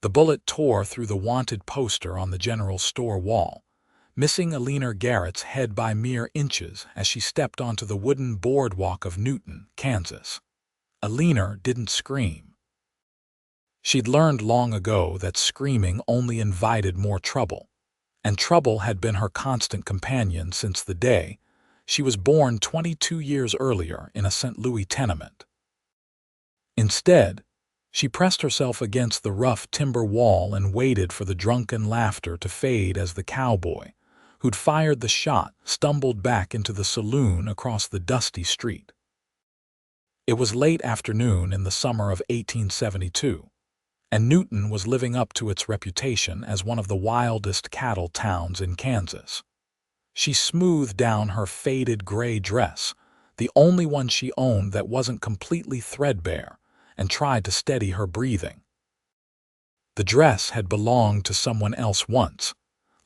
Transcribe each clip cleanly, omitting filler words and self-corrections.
The bullet tore through the wanted poster on the general store wall, missing Eleanor Garrett's head by mere inches as she stepped onto the wooden boardwalk of Newton, Kansas. Eleanor didn't scream. She'd learned long ago that screaming only invited more trouble, and trouble had been her constant companion since the day she was born 22 years earlier in a St. Louis tenement. Instead, she pressed herself against the rough timber wall and waited for the drunken laughter to fade as the cowboy, who'd fired the shot, stumbled back into the saloon across the dusty street. It was late afternoon in the summer of 1872, and Newton was living up to its reputation as one of the wildest cattle towns in Kansas. She smoothed down her faded gray dress, the only one she owned that wasn't completely threadbare, and tried to steady her breathing. The dress had belonged to someone else once,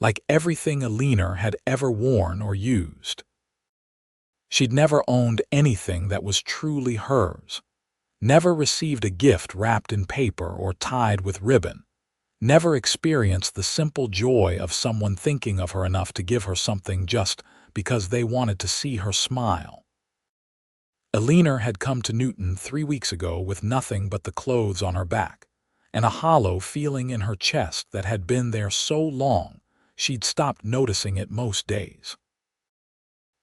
like everything Eleanor had ever worn or used. She'd never owned anything that was truly hers, never received a gift wrapped in paper or tied with ribbon, never experienced the simple joy of someone thinking of her enough to give her something just because they wanted to see her smile. Eleanor had come to Newton 3 weeks ago with nothing but the clothes on her back, and a hollow feeling in her chest that had been there so long she'd stopped noticing it most days.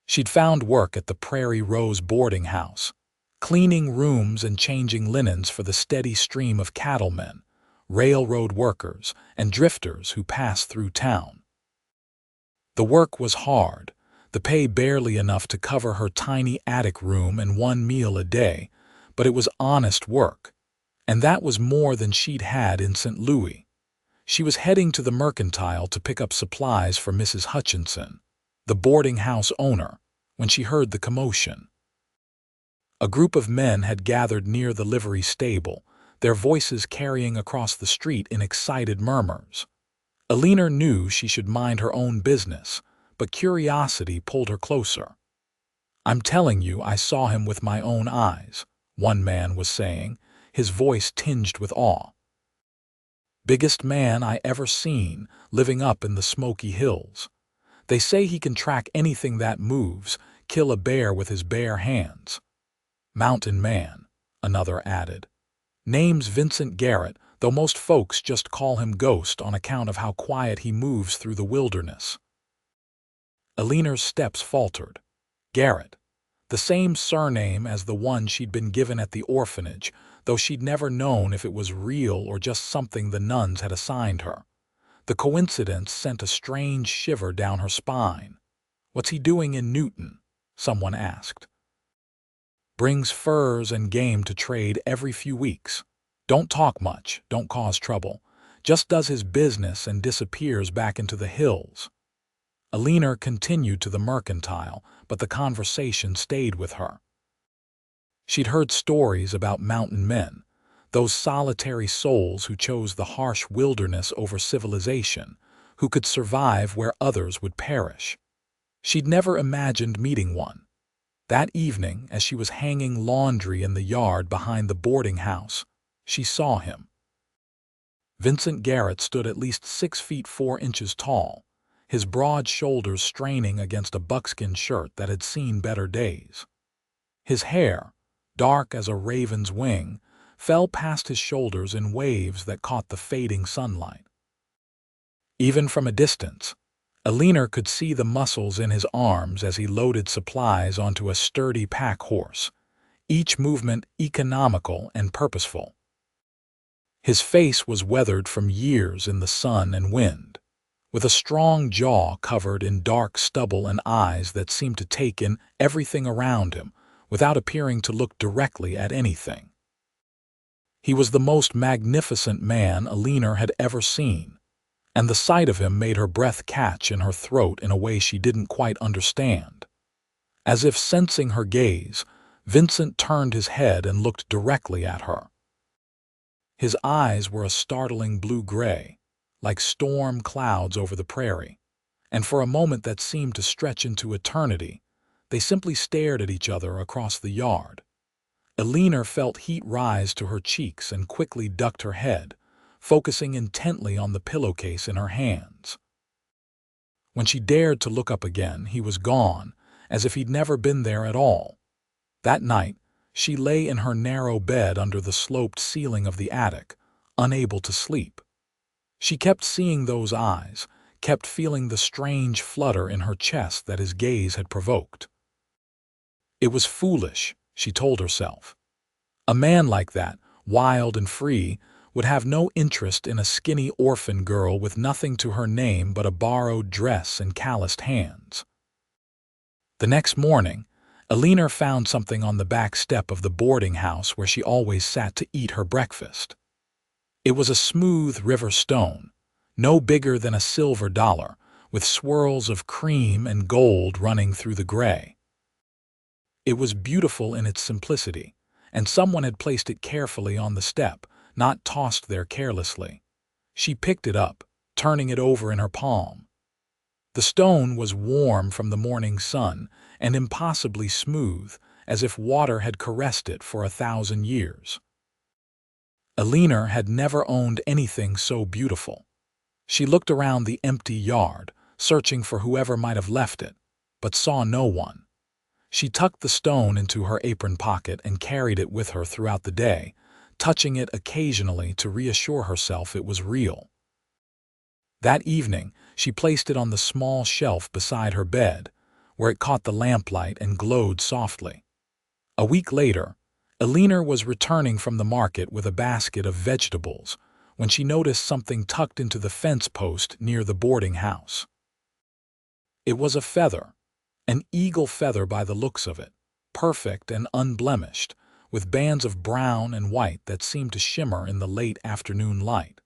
She'd found work at the Prairie Rose boarding house, cleaning rooms and changing linens for the steady stream of cattlemen, railroad workers, and drifters who passed through town. The work was hard, the pay barely enough to cover her tiny attic room and one meal a day, but it was honest work, and that was more than she'd had in St. Louis. She was heading to the Mercantile to pick up supplies for Mrs. Hutchinson, the boarding house owner, when she heard the commotion. A group of men had gathered near the livery stable, their voices carrying across the street in excited murmurs. Eleanor knew she should mind her own business, but curiosity pulled her closer. "I'm telling you, I saw him with my own eyes," one man was saying, his voice tinged with awe. "Biggest man I ever seen, living up in the Smoky Hills. They say he can track anything that moves, kill a bear with his bare hands." "Mountain man," another added. "Name's Vincent Garrett, though most folks just call him Ghost on account of how quiet he moves through the wilderness." Eleanor's steps faltered. Garrett, the same surname as the one she'd been given at the orphanage, though she'd never known if it was real or just something the nuns had assigned her. The coincidence sent a strange shiver down her spine. "What's he doing in Newton?" someone asked. "Brings furs and game to trade every few weeks. Don't talk much, don't cause trouble. Just does his business and disappears back into the hills." Eleanor continued to the Mercantile, but the conversation stayed with her. She'd heard stories about mountain men, those solitary souls who chose the harsh wilderness over civilization, who could survive where others would perish. She'd never imagined meeting one. That evening, as she was hanging laundry in the yard behind the boarding house, she saw him. Vincent Garrett stood at least 6 feet 4 inches tall, his broad shoulders straining against a buckskin shirt that had seen better days. His hair, dark as a raven's wing, fell past his shoulders in waves that caught the fading sunlight. Even from a distance, Eleanor could see the muscles in his arms as he loaded supplies onto a sturdy pack horse, each movement economical and purposeful. His face was weathered from years in the sun and wind, with a strong jaw covered in dark stubble and eyes that seemed to take in everything around him without appearing to look directly at anything. He was the most magnificent man Eleanor had ever seen, and the sight of him made her breath catch in her throat in a way she didn't quite understand. As if sensing her gaze, Vincent turned his head and looked directly at her. His eyes were a startling blue-gray, like storm clouds over the prairie, and for a moment that seemed to stretch into eternity, they simply stared at each other across the yard. Eleanor felt heat rise to her cheeks and quickly ducked her head, focusing intently on the pillowcase in her hands. When she dared to look up again, he was gone, as if he'd never been there at all. That night, she lay in her narrow bed under the sloped ceiling of the attic, unable to sleep. She kept seeing those eyes, kept feeling the strange flutter in her chest that his gaze had provoked. It was foolish, she told herself. A man like that, wild and free, would have no interest in a skinny orphan girl with nothing to her name but a borrowed dress and calloused hands. The next morning, Eleanor found something on the back step of the boarding house where she always sat to eat her breakfast. It was a smooth river stone, no bigger than a silver dollar, with swirls of cream and gold running through the gray. It was beautiful in its simplicity, and someone had placed it carefully on the step, not tossed there carelessly. She picked it up, turning it over in her palm. The stone was warm from the morning sun and impossibly smooth, as if water had caressed it for 1,000 years. Eleanor had never owned anything so beautiful. She looked around the empty yard, searching for whoever might have left it, but saw no one. She tucked the stone into her apron pocket and carried it with her throughout the day, touching it occasionally to reassure herself it was real. That evening, she placed it on the small shelf beside her bed, where it caught the lamplight and glowed softly. A week later, Eleanor was returning from the market with a basket of vegetables when she noticed something tucked into the fence post near the boarding house. It was a feather, an eagle feather by the looks of it, perfect and unblemished, with bands of brown and white that seemed to shimmer in the late afternoon light.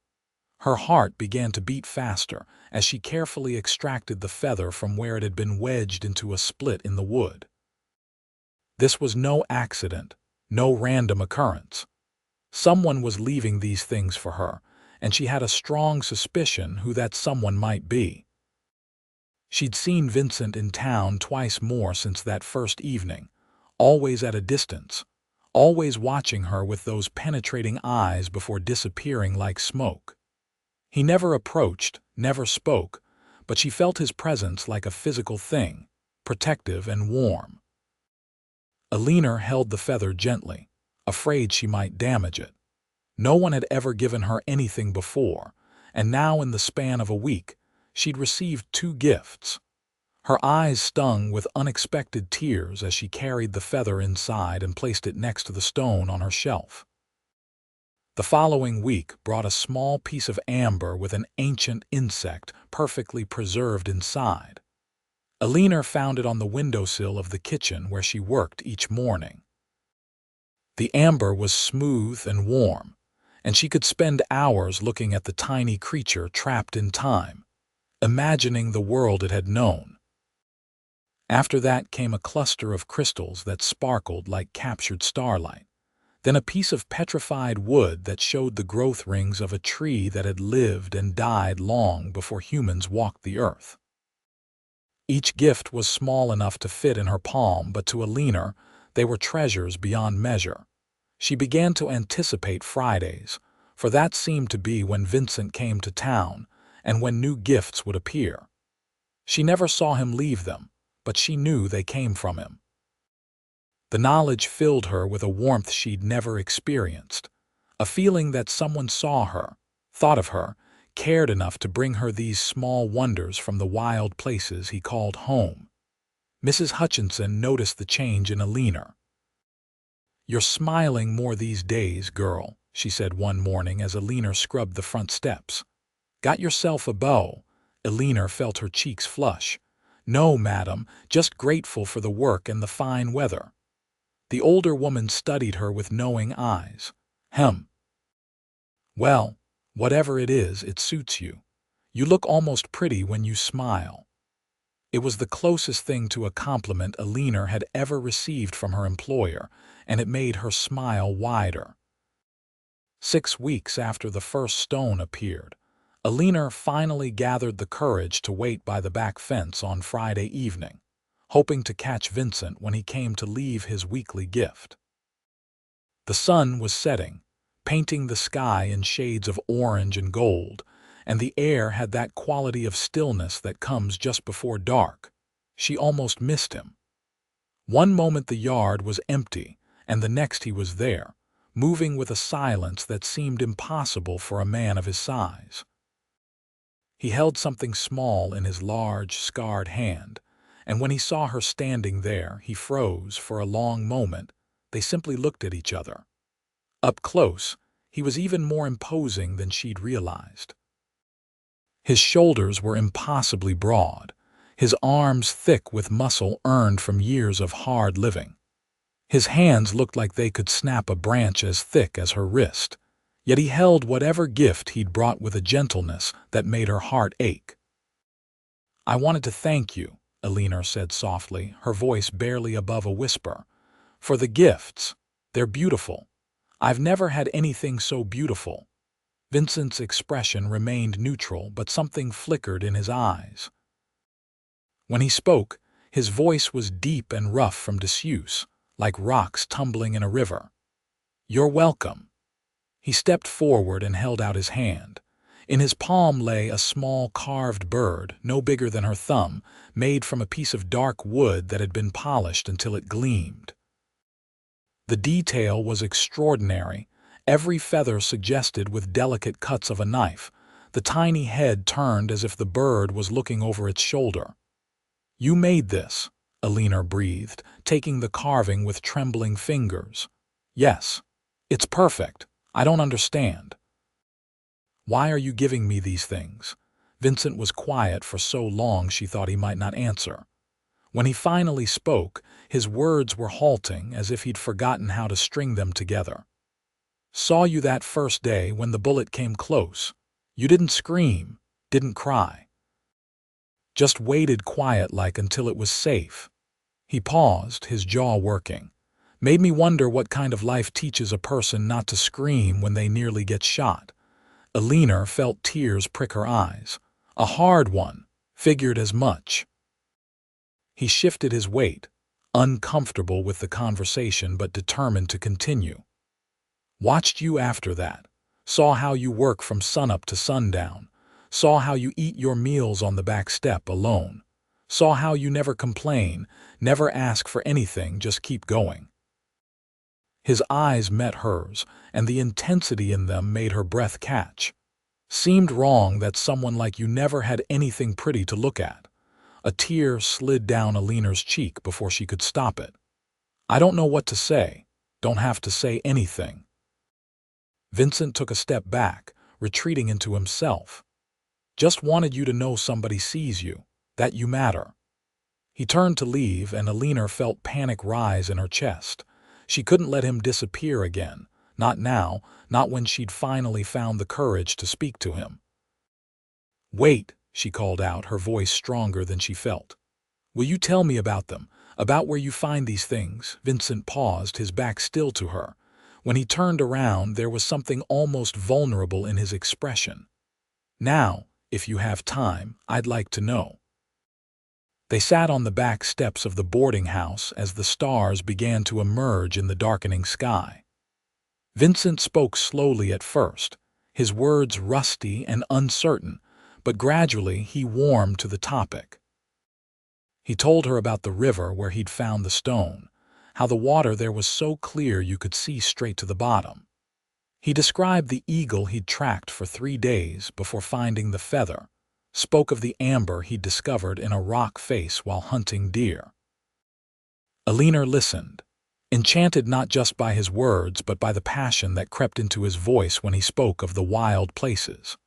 Her heart began to beat faster as she carefully extracted the feather from where it had been wedged into a split in the wood. This was no accident, no random occurrence. Someone was leaving these things for her, and she had a strong suspicion who that someone might be. She'd seen Vincent in town twice more since that first evening, always at a distance, always watching her with those penetrating eyes before disappearing like smoke. He never approached, never spoke, but she felt his presence like a physical thing, protective and warm. Eleanor held the feather gently, afraid she might damage it. No one had ever given her anything before, and now in the span of a week, she'd received 2 gifts. Her eyes stung with unexpected tears as she carried the feather inside and placed it next to the stone on her shelf. The following week brought a small piece of amber with an ancient insect perfectly preserved inside. Eleanor found it on the windowsill of the kitchen where she worked each morning. The amber was smooth and warm, and she could spend hours looking at the tiny creature trapped in time, imagining the world it had known. After that came a cluster of crystals that sparkled like captured starlight, then a piece of petrified wood that showed the growth rings of a tree that had lived and died long before humans walked the earth. Each gift was small enough to fit in her palm, but to Eleanor, they were treasures beyond measure. She began to anticipate Fridays, for that seemed to be when Vincent came to town and when new gifts would appear. She never saw him leave them, but she knew they came from him. The knowledge filled her with a warmth she'd never experienced, a feeling that someone saw her, thought of her, cared enough to bring her these small wonders from the wild places he called home. Mrs. Hutchinson noticed the change in Eleanor. "You're smiling more these days, girl," she said one morning as Eleanor scrubbed the front steps. "Got yourself a beau?" Eleanor felt her cheeks flush. "No, madam, just grateful for the work and the fine weather." The older woman studied her with knowing eyes. "Well, whatever it is, it suits you. You look almost pretty when you smile." It was the closest thing to a compliment Eleanor had ever received from her employer, and it made her smile wider. 6 weeks after the first stone appeared, Eleanor finally gathered the courage to wait by the back fence on Friday evening, hoping to catch Vincent when he came to leave his weekly gift. The sun was setting, painting the sky in shades of orange and gold, and the air had that quality of stillness that comes just before dark. She almost missed him. One moment the yard was empty, and the next he was there, moving with a silence that seemed impossible for a man of his size. He held something small in his large, scarred hand, and when he saw her standing there, he froze for a long moment. They simply looked at each other. Up close, he was even more imposing than she'd realized. His shoulders were impossibly broad, his arms thick with muscle earned from years of hard living. His hands looked like they could snap a branch as thick as her wrist, yet he held whatever gift he'd brought with a gentleness that made her heart ache. "I wanted to thank you," Eleanor said softly, her voice barely above a whisper, "for the gifts. They're beautiful. I've never had anything so beautiful." Vincent's expression remained neutral, but something flickered in his eyes. When he spoke, his voice was deep and rough from disuse, like rocks tumbling in a river. "You're welcome." He stepped forward and held out his hand. In his palm lay a small carved bird, no bigger than her thumb, made from a piece of dark wood that had been polished until it gleamed. The detail was extraordinary, every feather suggested with delicate cuts of a knife. The tiny head turned as if the bird was looking over its shoulder. "You made this," Eleanor breathed, taking the carving with trembling fingers. "Yes. It's perfect. I don't understand." "Why are you giving me these things?" Vincent was quiet for so long she thought he might not answer. When he finally spoke, his words were halting, as if he'd forgotten how to string them together. "Saw you that first day when the bullet came close. You didn't scream, didn't cry. Just waited quiet-like until it was safe." He paused, his jaw working. "Made me wonder what kind of life teaches a person not to scream when they nearly get shot." Eleanor felt tears prick her eyes. "A hard one. Figured as much." He shifted his weight, uncomfortable with the conversation but determined to continue. "Watched you after that. Saw how you work from sunup to sundown. Saw how you eat your meals on the back step alone. Saw how you never complain, never ask for anything, just keep going." His eyes met hers, and the intensity in them made her breath catch. "Seemed wrong that someone like you never had anything pretty to look at." A tear slid down Eleanor's cheek before she could stop it. "I don't know what to say. Don't have to say anything." Vincent took a step back, retreating into himself. "Just wanted you to know somebody sees you, that you matter." He turned to leave, and Eleanor felt panic rise in her chest. She couldn't let him disappear again. Not now, not when she'd finally found the courage to speak to him. "Wait," she called out, her voice stronger than she felt. "Will you tell me about them, about where you find these things?" Vincent paused, his back still to her. When he turned around, there was something almost vulnerable in his expression. "Now, if you have time, I'd like to know." They sat on the back steps of the boarding house as the stars began to emerge in the darkening sky. Vincent spoke slowly at first, his words rusty and uncertain, but gradually he warmed to the topic. He told her about the river where he'd found the stone, how the water there was so clear you could see straight to the bottom. He described the eagle he'd tracked for 3 days before finding the feather, spoke of the amber he'd discovered in a rock face while hunting deer. Eleanor listened, enchanted not just by his words but by the passion that crept into his voice when he spoke of the wild places.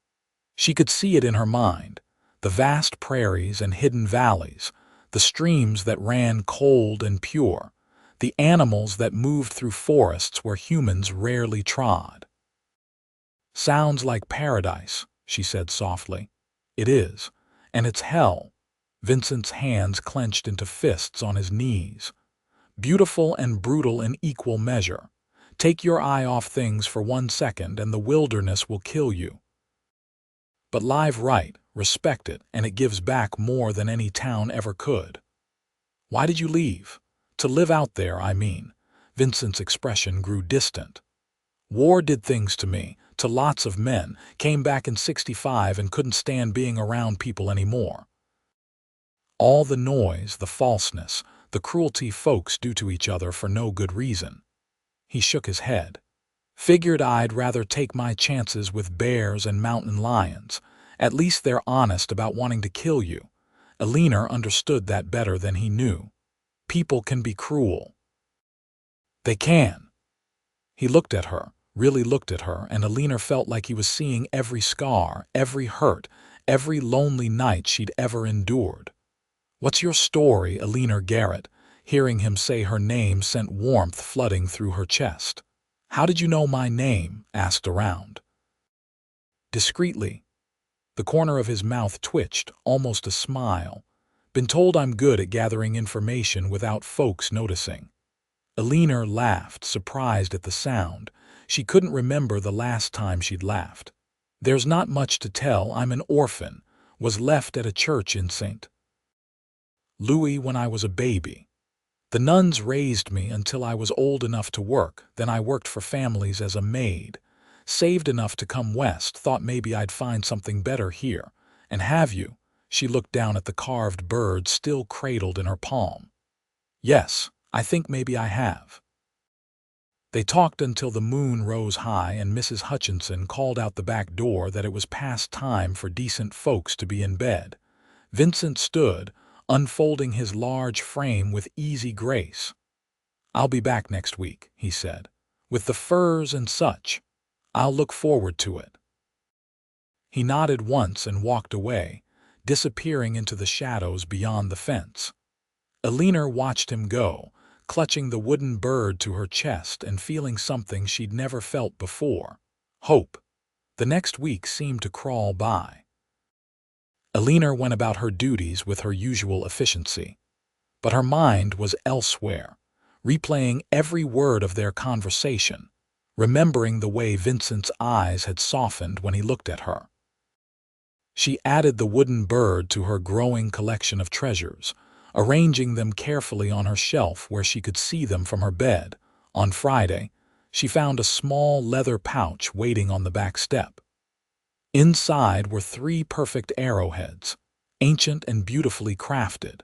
She could see it in her mind, the vast prairies and hidden valleys, the streams that ran cold and pure, the animals that moved through forests where humans rarely trod. "Sounds like paradise," she said softly. "It is, and it's hell." Vincent's hands clenched into fists on his knees. "Beautiful and brutal in equal measure. Take your eye off things for 1 second and the wilderness will kill you. But live right, respect it, and it gives back more than any town ever could." "Why did you leave? To live out there, I mean." Vincent's expression grew distant. War did things to me, to lots of men, came back in '65 and couldn't stand being around people anymore. All the noise, the falseness, the cruelty folks do to each other for no good reason. He shook his head. Figured I'd rather take my chances with bears and mountain lions. At least they're honest about wanting to kill you. Eleanor understood that better than he knew. People can be cruel. They can. He looked at her, really looked at her, and Eleanor felt like he was seeing every scar, every hurt, every lonely night she'd ever endured. "What's your story, Eleanor Garrett?" Hearing him say her name sent warmth flooding through her chest. "How did you know my name?" asked around. Discreetly. The corner of his mouth twitched, almost a smile. "Been told I'm good at gathering information without folks noticing." Eleanor laughed, surprised at the sound. She couldn't remember the last time she'd laughed. "There's not much to tell. I'm an orphan. Was left at a church in St. Louis when I was a baby. The nuns raised me until I was old enough to work. Then I worked for families as a maid. Saved enough to come west, thought maybe I'd find something better here. And have you?" She looked down at the carved bird still cradled in her palm. "Yes, I think maybe I have." They talked until the moon rose high and Mrs. Hutchinson called out the back door that it was past time for decent folks to be in bed. Vincent stood, unfolding his large frame with easy grace. "I'll be back next week," he said, "with the furs and such. I'll look forward to it." He nodded once and walked away, disappearing into the shadows beyond the fence. Eleanor watched him go, clutching the wooden bird to her chest and feeling something she'd never felt before: hope. The next week seemed to crawl by. Eleanor went about her duties with her usual efficiency. But her mind was elsewhere, replaying every word of their conversation, remembering the way Vincent's eyes had softened when he looked at her. She added the wooden bird to her growing collection of treasures, arranging them carefully on her shelf where she could see them from her bed. On Friday, she found a small leather pouch waiting on the back step. Inside were 3 perfect arrowheads, ancient and beautifully crafted.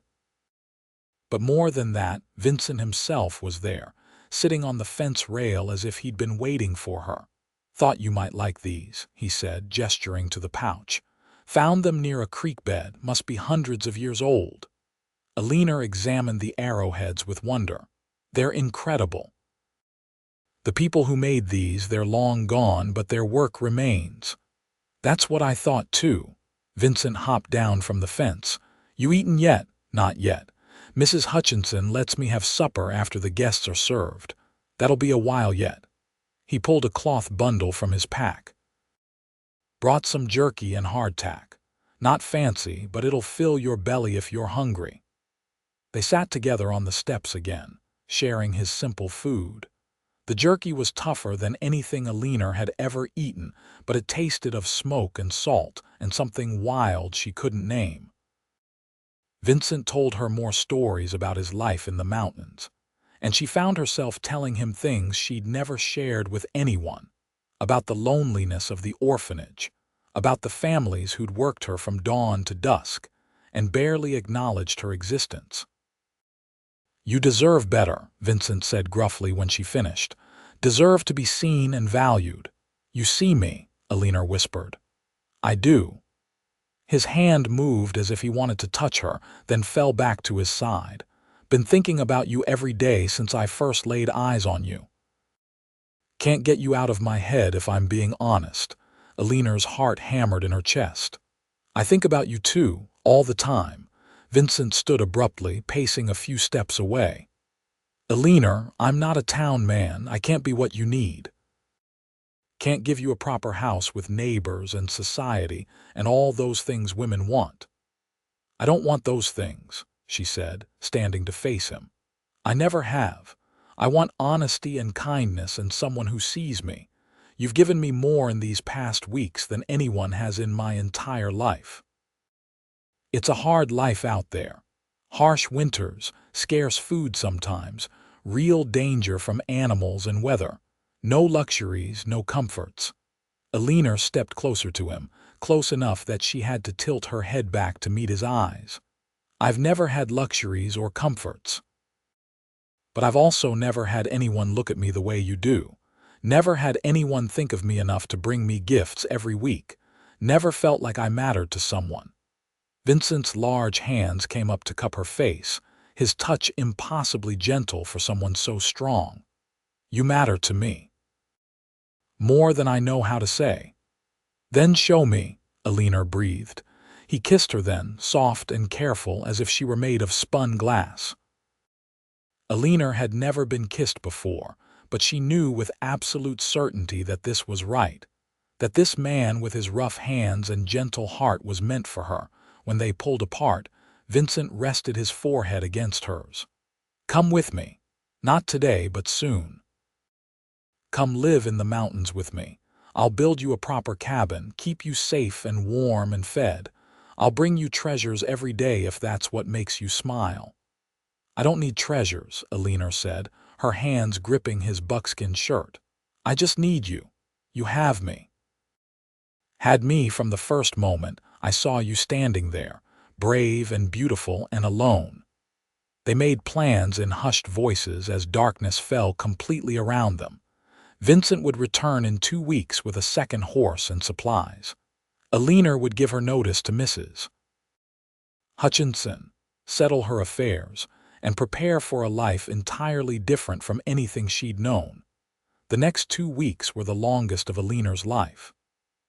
But more than that, Vincent himself was there, sitting on the fence rail as if he'd been waiting for her. "Thought you might like these," he said, gesturing to the pouch. "Found them near a creek bed, must be hundreds of years old." Eleanor examined the arrowheads with wonder. "They're incredible. The people who made these, they're long gone, but their work remains." "That's what I thought too." Vincent hopped down from the fence. "You eaten yet?" "Not yet. Mrs. Hutchinson lets me have supper after the guests are served. That'll be a while yet." He pulled a cloth bundle from his pack. "Brought some jerky and hardtack. Not fancy, but it'll fill your belly if you're hungry." They sat together on the steps again, sharing his simple food. The jerky was tougher than anything Eleanor had ever eaten, but it tasted of smoke and salt and something wild she couldn't name. Vincent told her more stories about his life in the mountains, and she found herself telling him things she'd never shared with anyone, about the loneliness of the orphanage, about the families who'd worked her from dawn to dusk and barely acknowledged her existence. "You deserve better," Vincent said gruffly when she finished. "Deserve to be seen and valued." "You see me," Eleanor whispered. "I do." His hand moved as if he wanted to touch her, then fell back to his side. "Been thinking about you every day since I first laid eyes on you. Can't get you out of my head if I'm being honest." Eleanor's heart hammered in her chest. "I think about you too, all the time." Vincent stood abruptly, pacing a few steps away. "Eleanor, I'm not a town man. I can't be what you need. Can't give you a proper house with neighbors and society and all those things women want." "I don't want those things," she said, standing to face him. "I never have. I want honesty and kindness and someone who sees me. You've given me more in these past weeks than anyone has in my entire life. It's a hard life out there. Harsh winters, scarce food sometimes, real danger from animals and weather. No luxuries, no comforts. Eleanor stepped closer to him, close enough that she had to tilt her head back to meet his eyes. I've never had luxuries or comforts. But I've also never had anyone look at me the way you do. Never had anyone think of me enough to bring me gifts every week. Never felt like I mattered to someone. Vincent's large hands came up to cup her face, his touch impossibly gentle for someone so strong. You matter to me. More than I know how to say. Then show me, Eleanor breathed. He kissed her then, soft and careful as if she were made of spun glass. Eleanor had never been kissed before, but she knew with absolute certainty that this was right, that this man with his rough hands and gentle heart was meant for her. When they pulled apart, Vincent rested his forehead against hers. Come with me. Not today, but soon. Come live in the mountains with me. I'll build you a proper cabin, keep you safe and warm and fed. I'll bring you treasures every day if that's what makes you smile. I don't need treasures, Eleanor said, her hands gripping his buckskin shirt. I just need you. You have me. Had me from the first moment I saw you standing there, brave and beautiful and alone. They made plans in hushed voices as darkness fell completely around them. Vincent would return in 2 weeks with a second horse and supplies. Eleanor would give her notice to Mrs. Hutchinson, settle her affairs, and prepare for a life entirely different from anything she'd known. The next 2 weeks were the longest of Eleanor's life.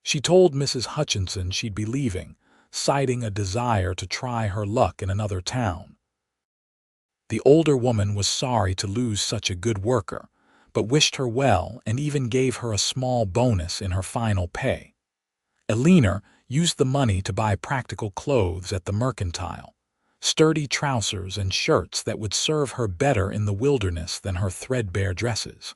She told Mrs. Hutchinson she'd be leaving, citing a desire to try her luck in another town. The older woman was sorry to lose such a good worker, but wished her well and even gave her a small bonus in her final pay. Eleanor used the money to buy practical clothes at the mercantile, sturdy trousers and shirts that would serve her better in the wilderness than her threadbare dresses.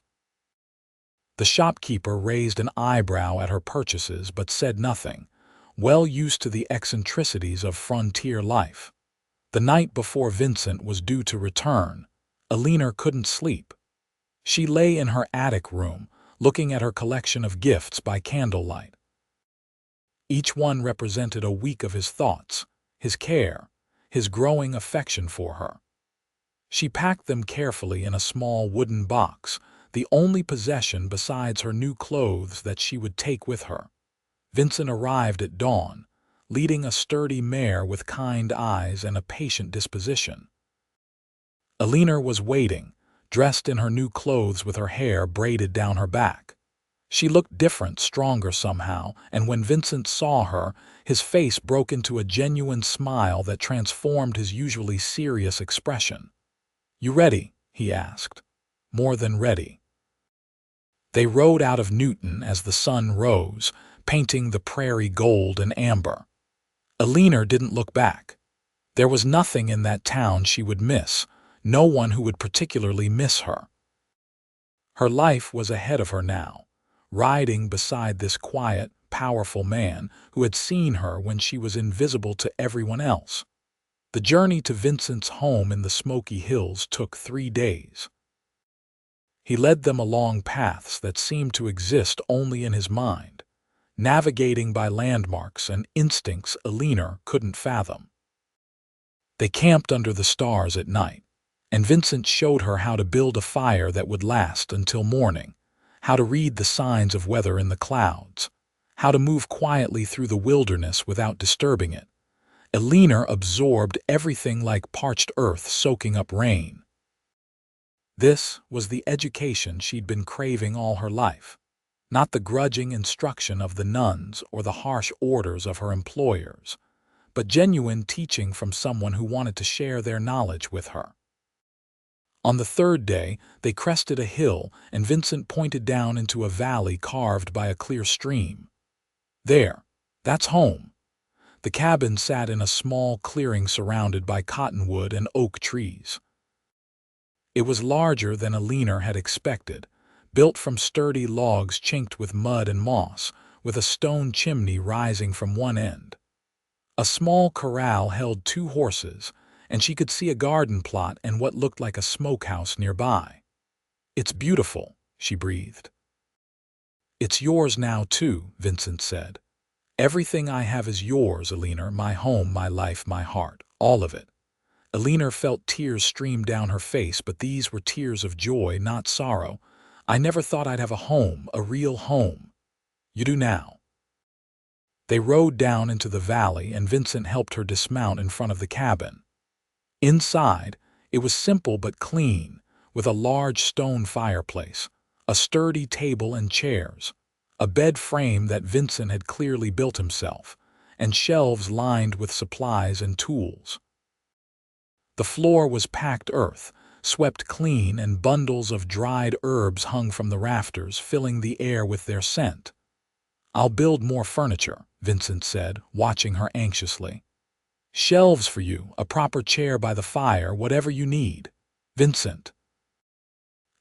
The shopkeeper raised an eyebrow at her purchases but said nothing, well used to the eccentricities of frontier life. The night before Vincent was due to return, Eleanor couldn't sleep. She lay in her attic room, looking at her collection of gifts by candlelight. Each one represented a week of his thoughts, his care, his growing affection for her. She packed them carefully in a small wooden box, the only possession besides her new clothes that she would take with her. Vincent arrived at dawn, leading a sturdy mare with kind eyes and a patient disposition. Eleanor was waiting, dressed in her new clothes with her hair braided down her back. She looked different, stronger somehow, and when Vincent saw her, his face broke into a genuine smile that transformed his usually serious expression. "You ready?" he asked. "More than ready." They rode out of Newton as the sun rose, painting the prairie gold and amber. Eleanor didn't look back. There was nothing in that town she would miss, no one who would particularly miss her. Her life was ahead of her now, riding beside this quiet, powerful man who had seen her when she was invisible to everyone else. The journey to Vincent's home in the Smoky Hills took 3 days. He led them along paths that seemed to exist only in his mind, navigating by landmarks and instincts Eleanor couldn't fathom. They camped under the stars at night, and Vincent showed her how to build a fire that would last until morning, how to read the signs of weather in the clouds, how to move quietly through the wilderness without disturbing it. Eleanor absorbed everything like parched earth soaking up rain. This was the education she'd been craving all her life, not the grudging instruction of the nuns or the harsh orders of her employers, but genuine teaching from someone who wanted to share their knowledge with her. On the 3rd day, they crested a hill, and Vincent pointed down into a valley carved by a clear stream. "There, that's home." The cabin sat in a small clearing surrounded by cottonwood and oak trees. It was larger than Eleanor had expected, built from sturdy logs chinked with mud and moss, with a stone chimney rising from one end. A small corral held 2 horses, and she could see a garden plot and what looked like a smokehouse nearby. "It's beautiful," she breathed. "It's yours now, too," Vincent said. "Everything I have is yours, Eleanor, my home, my life, my heart, all of it." Eleanor felt tears stream down her face, but these were tears of joy, not sorrow. "I never thought I'd have a home, a real home." "You do now." They rode down into the valley, and Vincent helped her dismount in front of the cabin. Inside, it was simple but clean, with a large stone fireplace, a sturdy table and chairs, a bed frame that Vincent had clearly built himself, and shelves lined with supplies and tools. The floor was packed earth, swept clean, and bundles of dried herbs hung from the rafters, filling the air with their scent. "I'll build more furniture," Vincent said, watching her anxiously. "Shelves for you, a proper chair by the fire, whatever you need." "Vincent."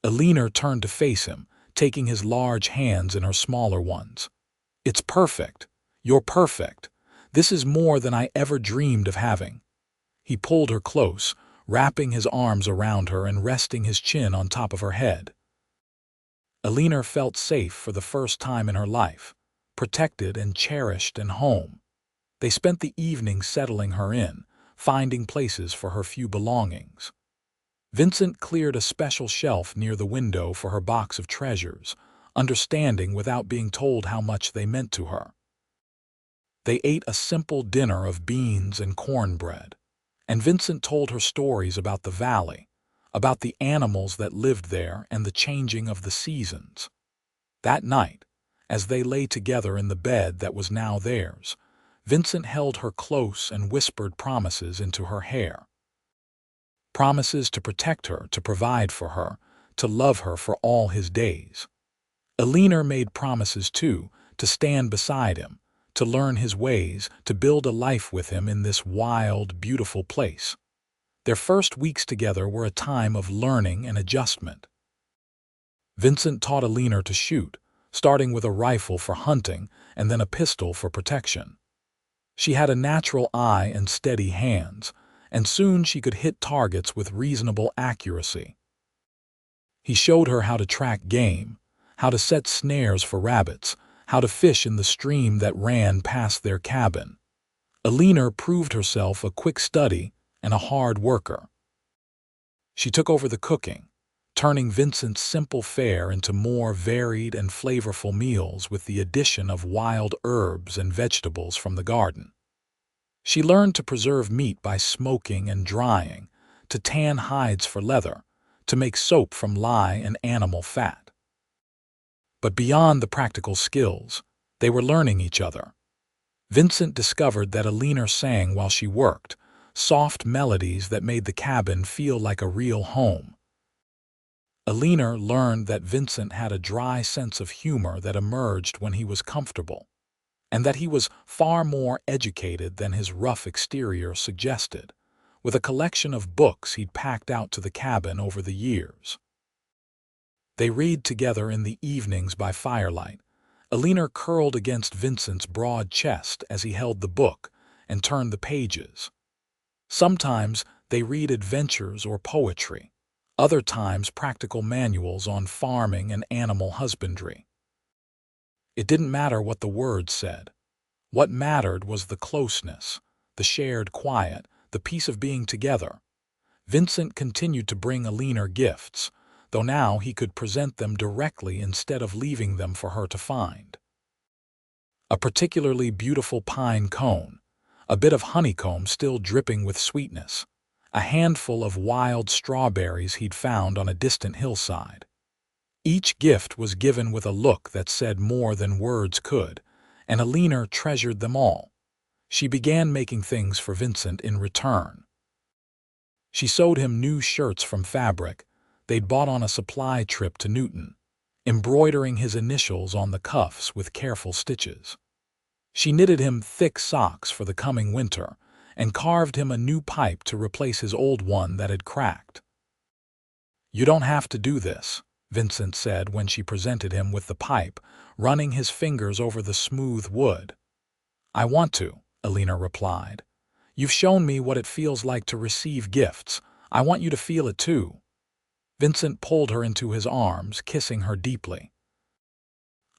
Eleanor turned to face him, taking his large hands in her smaller ones. "It's perfect. You're perfect. This is more than I ever dreamed of having." He pulled her close, wrapping his arms around her and resting his chin on top of her head. Eleanor felt safe for the first time in her life, protected and cherished and home. They spent the evening settling her in, finding places for her few belongings. Vincent cleared a special shelf near the window for her box of treasures, understanding without being told how much they meant to her. They ate a simple dinner of beans and cornbread, and Vincent told her stories about the valley, about the animals that lived there and the changing of the seasons. That night, as they lay together in the bed that was now theirs, Vincent held her close and whispered promises into her hair. Promises to protect her, to provide for her, to love her for all his days. Eleanor made promises too, to stand beside him, to learn his ways, to build a life with him in this wild, beautiful place. Their first weeks together were a time of learning and adjustment. Vincent taught Eleanor to shoot, starting with a rifle for hunting and then a pistol for protection. She had a natural eye and steady hands, and soon she could hit targets with reasonable accuracy. He showed her how to track game, how to set snares for rabbits, how to fish in the stream that ran past their cabin. Eleanor proved herself a quick study and a hard worker. She took over the cooking, turning Vincent's simple fare into more varied and flavorful meals with the addition of wild herbs and vegetables from the garden. She learned to preserve meat by smoking and drying, to tan hides for leather, to make soap from lye and animal fat. But beyond the practical skills, they were learning each other. Vincent discovered that Eleanor sang while she worked, soft melodies that made the cabin feel like a real home. Eleanor learned that Vincent had a dry sense of humor that emerged when he was comfortable, and that he was far more educated than his rough exterior suggested, with a collection of books he'd packed out to the cabin over the years. They read together in the evenings by firelight, Eleanor curled against Vincent's broad chest as he held the book and turned the pages. Sometimes they read adventures or poetry, other times practical manuals on farming and animal husbandry. It didn't matter what the words said. What mattered was the closeness, the shared quiet, the peace of being together. Vincent continued to bring Eleanor gifts, though now he could present them directly instead of leaving them for her to find. A particularly beautiful pine cone, a bit of honeycomb still dripping with sweetness, a handful of wild strawberries he'd found on a distant hillside. Each gift was given with a look that said more than words could, and Eleanor treasured them all. She began making things for Vincent in return. She sewed him new shirts from fabric they'd bought on a supply trip to Newton, embroidering his initials on the cuffs with careful stitches. She knitted him thick socks for the coming winter and carved him a new pipe to replace his old one that had cracked. "You don't have to do this," Vincent said when she presented him with the pipe, running his fingers over the smooth wood. "I want to," Eleanor replied. "You've shown me what it feels like to receive gifts. I want you to feel it too." Vincent pulled her into his arms, kissing her deeply.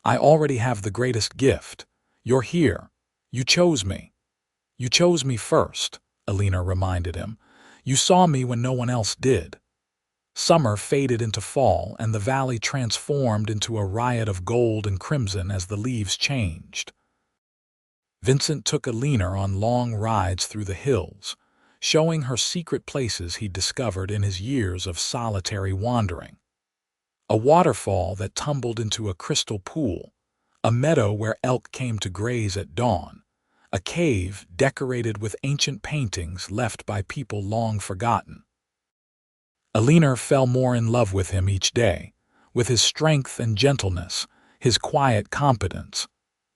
I already have the greatest gift. You're here. You chose me. You chose me first, Eleanor reminded him. You saw me when no one else did. Summer faded into fall, and the valley transformed into a riot of gold and crimson as the leaves changed. Vincent took Eleanor on long rides through the hills, showing her secret places he'd discovered in his years of solitary wandering. A waterfall that tumbled into a crystal pool, a meadow where elk came to graze at dawn, a cave decorated with ancient paintings left by people long forgotten. Eleanor fell more in love with him each day, with his strength and gentleness, his quiet competence,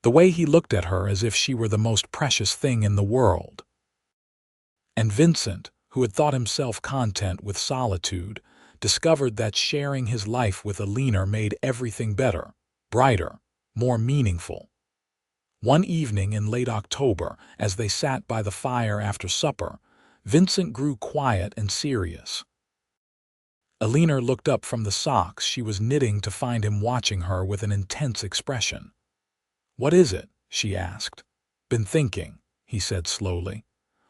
the way he looked at her as if she were the most precious thing in the world. And Vincent, who had thought himself content with solitude, discovered that sharing his life with Eleanor made everything better, brighter, more meaningful. One evening in late October, as they sat by the fire after supper, Vincent grew quiet and serious. Eleanor looked up from the socks she was knitting to find him watching her with an intense expression. "What is it?" she asked. "Been thinking," he said slowly.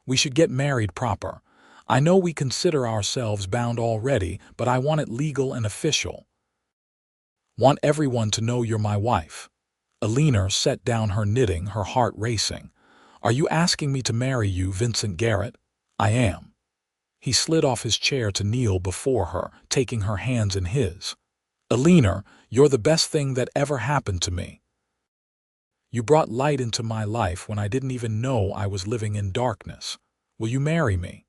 "We should get married proper. I know we consider ourselves bound already, but I want it legal and official. Want everyone to know you're my wife." Eleanor set down her knitting, her heart racing. "Are you asking me to marry you, Vincent Garrett?" "I am." He slid off his chair to kneel before her, taking her hands in his. "Eleanor, you're the best thing that ever happened to me. You brought light into my life when I didn't even know I was living in darkness. Will you marry me?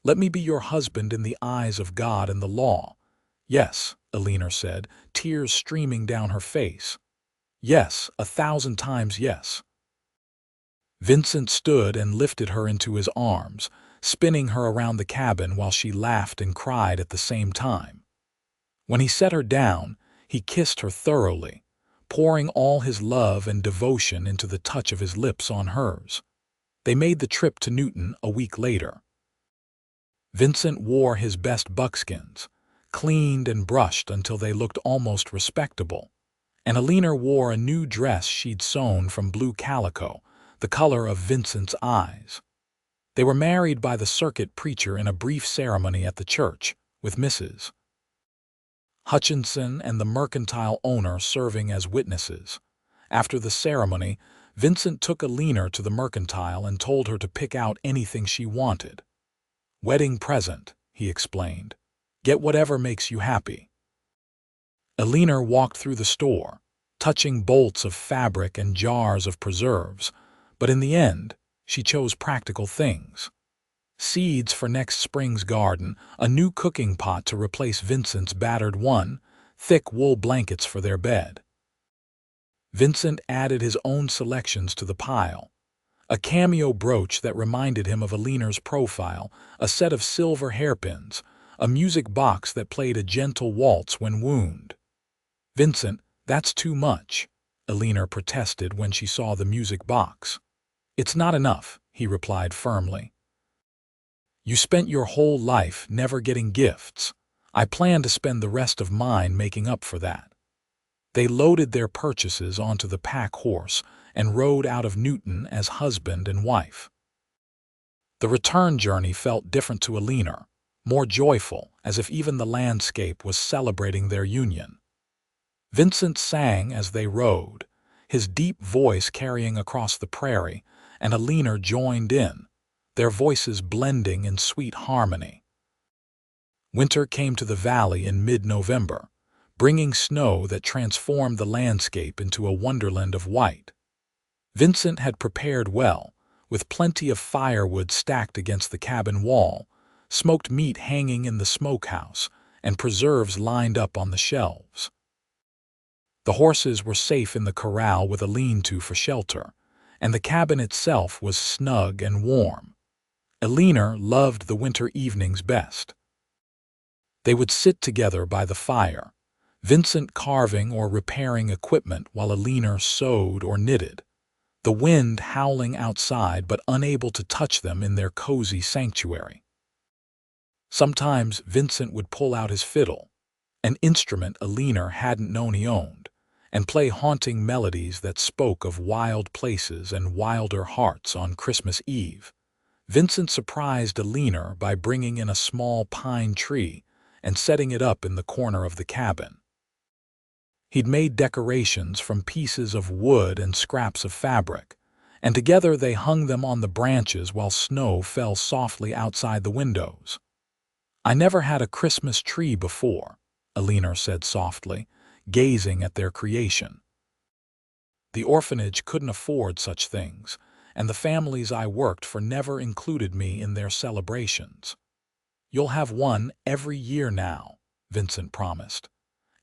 Let me be your husband in the eyes of God and the law." "Yes," Eleanor said, tears streaming down her face. "Yes, 1,000 times yes." Vincent stood and lifted her into his arms, spinning her around the cabin while she laughed and cried at the same time. When he set her down, he kissed her thoroughly, pouring all his love and devotion into the touch of his lips on hers. They made the trip to Newton a week later. Vincent wore his best buckskins, cleaned and brushed until they looked almost respectable, and Eleanor wore a new dress she'd sewn from blue calico, the color of Vincent's eyes. They were married by the circuit preacher in a brief ceremony at the church, with Mrs. Hutchinson and the mercantile owner serving as witnesses. After the ceremony, Vincent took Eleanor to the mercantile and told her to pick out anything she wanted. "Wedding present," he explained. "Get whatever makes you happy." Eleanor walked through the store, touching bolts of fabric and jars of preserves, but in the end, she chose practical things. Seeds for next spring's garden, a new cooking pot to replace Vincent's battered one, thick wool blankets for their bed. Vincent added his own selections to the pile. A cameo brooch that reminded him of Eleanor's profile, a set of silver hairpins, a music box that played a gentle waltz when wound. "Vincent, that's too much," Eleanor protested when she saw the music box. "It's not enough," he replied firmly. "You spent your whole life never getting gifts. I plan to spend the rest of mine making up for that." They loaded their purchases onto the pack horse and rode out of Newton as husband and wife. The return journey felt different to Eleanor, more joyful, as if even the landscape was celebrating their union. Vincent sang as they rode, his deep voice carrying across the prairie, and Eleanor joined in, their voices blending in sweet harmony. Winter came to the valley in mid-November, bringing snow that transformed the landscape into a wonderland of white. Vincent had prepared well, with plenty of firewood stacked against the cabin wall, smoked meat hanging in the smokehouse, and preserves lined up on the shelves. The horses were safe in the corral with a lean-to for shelter, and the cabin itself was snug and warm. Eleanor loved the winter evenings best. They would sit together by the fire, Vincent carving or repairing equipment while Eleanor sewed or knitted, the wind howling outside but unable to touch them in their cozy sanctuary. Sometimes Vincent would pull out his fiddle, an instrument Eleanor hadn't known he owned, and play haunting melodies that spoke of wild places and wilder hearts on Christmas Eve. Vincent surprised Eleanor by bringing in a small pine tree and setting it up in the corner of the cabin. He'd made decorations from pieces of wood and scraps of fabric, and together they hung them on the branches while snow fell softly outside the windows. "I never had a Christmas tree before," Eleanor said softly, gazing at their creation. "The orphanage couldn't afford such things, and the families I worked for never included me in their celebrations. You'll have one every year now," Vincent promised,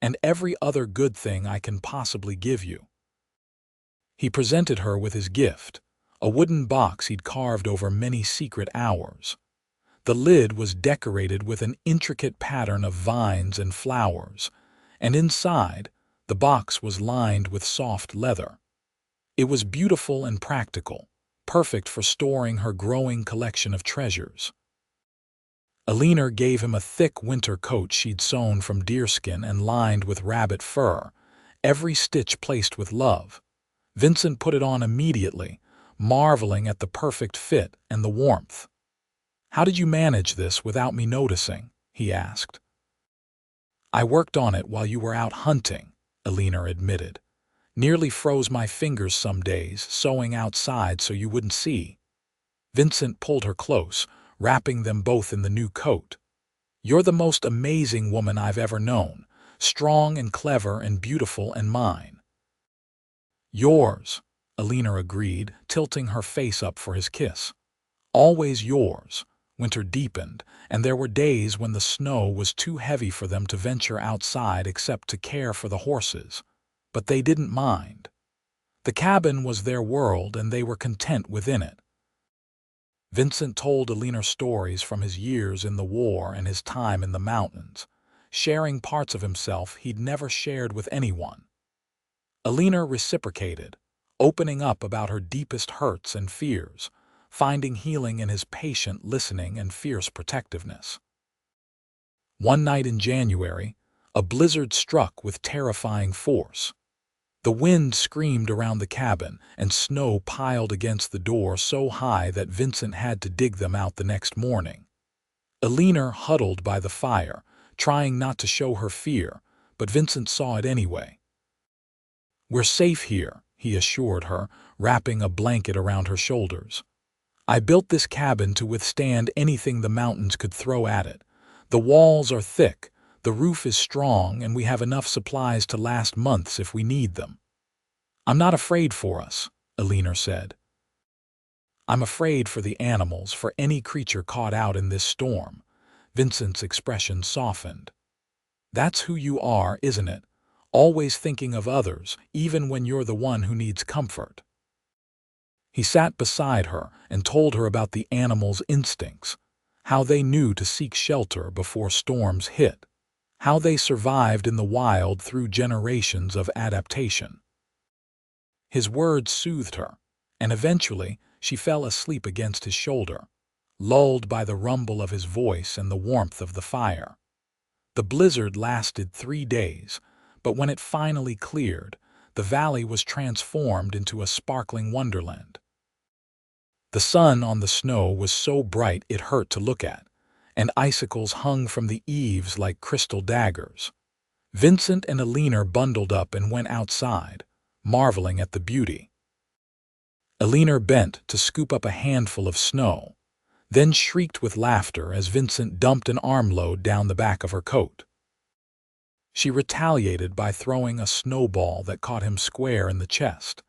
"and every other good thing I can possibly give you." He presented her with his gift, a wooden box he'd carved over many secret hours. The lid was decorated with an intricate pattern of vines and flowers, and inside, the box was lined with soft leather. It was beautiful and practical, perfect for storing her growing collection of treasures. Eleanor gave him a thick winter coat she'd sewn from deerskin and lined with rabbit fur, every stitch placed with love. Vincent put it on immediately, marveling at the perfect fit and the warmth. "How did you manage this without me noticing?" he asked. "I worked on it while you were out hunting," Eleanor admitted. "Nearly froze my fingers some days, sewing outside so you wouldn't see." Vincent pulled her close, wrapping them both in the new coat. "You're the most amazing woman I've ever known, strong and clever and beautiful and mine." "Yours," Eleanor agreed, tilting her face up for his kiss. "Always yours." Winter deepened, and there were days when the snow was too heavy for them to venture outside except to care for the horses. But they didn't mind. The cabin was their world, and they were content within it. Vincent told Eleanor stories from his years in the war and his time in the mountains, sharing parts of himself he'd never shared with anyone. Eleanor reciprocated, opening up about her deepest hurts and fears, finding healing in his patient listening and fierce protectiveness. One night in January, a blizzard struck with terrifying force. The wind screamed around the cabin, and snow piled against the door so high that Vincent had to dig them out the next morning. Eleanor huddled by the fire, trying not to show her fear, but Vincent saw it anyway. "We're safe here," he assured her, wrapping a blanket around her shoulders. "I built this cabin to withstand anything the mountains could throw at it. The walls are thick, the roof is strong, and we have enough supplies to last months if we need them." "I'm not afraid for us," Eleanor said. "I'm afraid for the animals, for any creature caught out in this storm." Vincent's expression softened. "That's who you are, isn't it? Always thinking of others, even when you're the one who needs comfort." He sat beside her and told her about the animals' instincts, how they knew to seek shelter before storms hit, how they survived in the wild through generations of adaptation. His words soothed her, and eventually she fell asleep against his shoulder, lulled by the rumble of his voice and the warmth of the fire. The blizzard lasted 3 days, but when it finally cleared, the valley was transformed into a sparkling wonderland. The sun on the snow was so bright it hurt to look at, and icicles hung from the eaves like crystal daggers. Vincent and Eleanor bundled up and went outside, marveling at the beauty. Eleanor bent to scoop up a handful of snow, then shrieked with laughter as Vincent dumped an armload down the back of her coat. She retaliated by throwing a snowball that caught him square in the chest,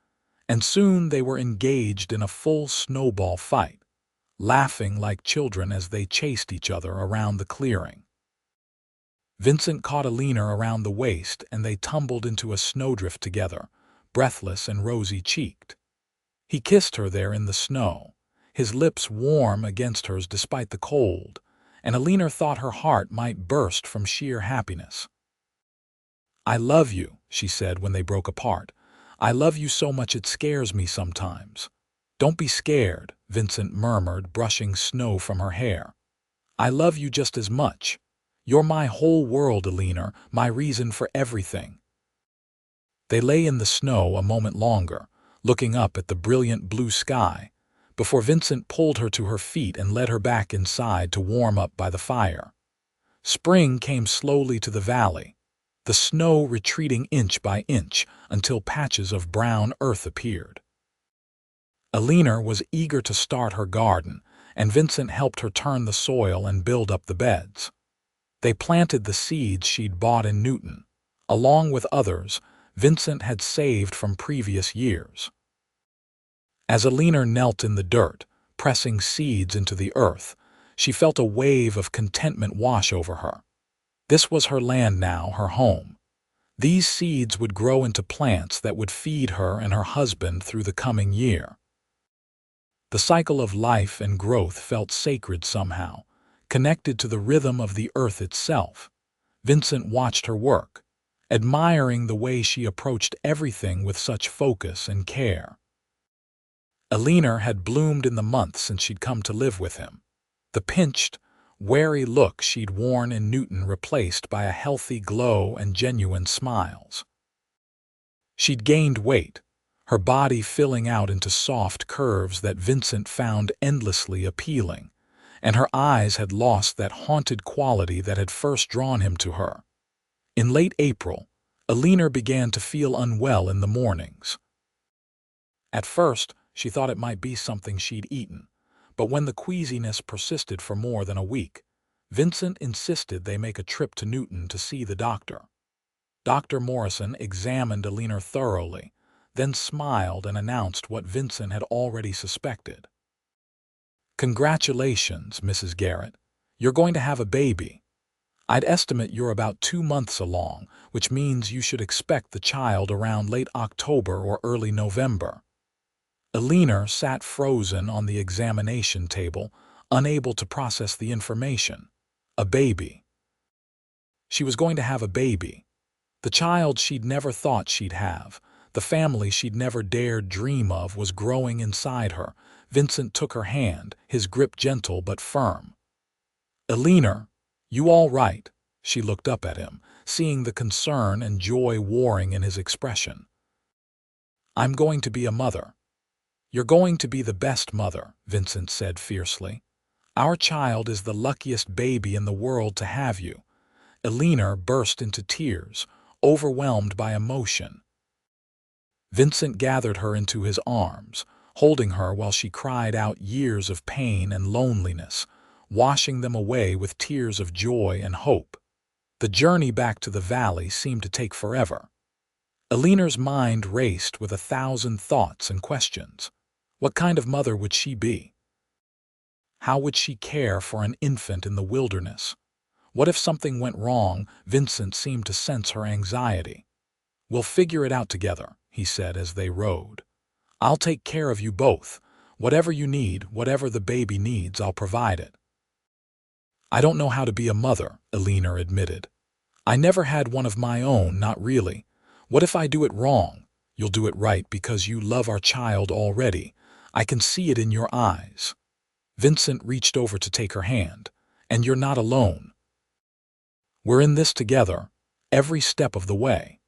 and soon they were engaged in a full snowball fight, laughing like children as they chased each other around the clearing. Vincent caught Eleanor around the waist, and they tumbled into a snowdrift together, breathless and rosy-cheeked. He kissed her there in the snow, his lips warm against hers despite the cold, and Eleanor thought her heart might burst from sheer happiness. "I love you," she said when they broke apart. "I love you so much it scares me sometimes." "Don't be scared," Vincent murmured, brushing snow from her hair. "I love you just as much. You're my whole world, Eleanor, my reason for everything." They lay in the snow a moment longer, looking up at the brilliant blue sky, before Vincent pulled her to her feet and led her back inside to warm up by the fire. Spring came slowly to the valley, the snow retreating inch by inch until patches of brown earth appeared. Eleanor was eager to start her garden, and Vincent helped her turn the soil and build up the beds. They planted the seeds she'd bought in Newton, along with others Vincent had saved from previous years. As Eleanor knelt in the dirt, pressing seeds into the earth, she felt a wave of contentment wash over her. This was her land now, her home. These seeds would grow into plants that would feed her and her husband through the coming year. The cycle of life and growth felt sacred somehow, connected to the rhythm of the earth itself. Vincent watched her work, admiring the way she approached everything with such focus and care. Eleanor had bloomed in the months since she'd come to live with him. The pinched, wary look she'd worn in Newton replaced by a healthy glow and genuine smiles. She'd gained weight, her body filling out into soft curves that Vincent found endlessly appealing, and her eyes had lost that haunted quality that had first drawn him to her. In late April, Eleanor began to feel unwell in the mornings. At first, she thought it might be something she'd eaten, but when the queasiness persisted for more than a week, Vincent insisted they make a trip to Newton to see the doctor. Dr. Morrison examined Eleanor thoroughly, then smiled and announced what Vincent had already suspected. "Congratulations, Mrs. Garrett. You're going to have a baby. I'd estimate you're about 2 months along, which means you should expect the child around late October or early November." Eleanor sat frozen on the examination table, unable to process the information. A baby. She was going to have a baby. The child she'd never thought she'd have, the family she'd never dared dream of, was growing inside her. Vincent took her hand, his grip gentle but firm. "Eleanor, you all right?" She looked up at him, seeing the concern and joy warring in his expression. "I'm going to be a mother." "You're going to be the best mother," Vincent said fiercely. "Our child is the luckiest baby in the world to have you." Eleanor burst into tears, overwhelmed by emotion. Vincent gathered her into his arms, holding her while she cried out years of pain and loneliness, washing them away with tears of joy and hope. The journey back to the valley seemed to take forever. Eleanor's mind raced with 1,000 thoughts and questions. What kind of mother would she be? How would she care for an infant in the wilderness? What if something went wrong? Vincent seemed to sense her anxiety. "We'll figure it out together," he said as they rode. "I'll take care of you both. Whatever you need, whatever the baby needs, I'll provide it." "I don't know how to be a mother," Eleanor admitted. "I never had one of my own, not really. What if I do it wrong?" "You'll do it right because you love our child already. I can see it in your eyes." Vincent reached over to take her hand. "And you're not alone. We're in this together, every step of the way."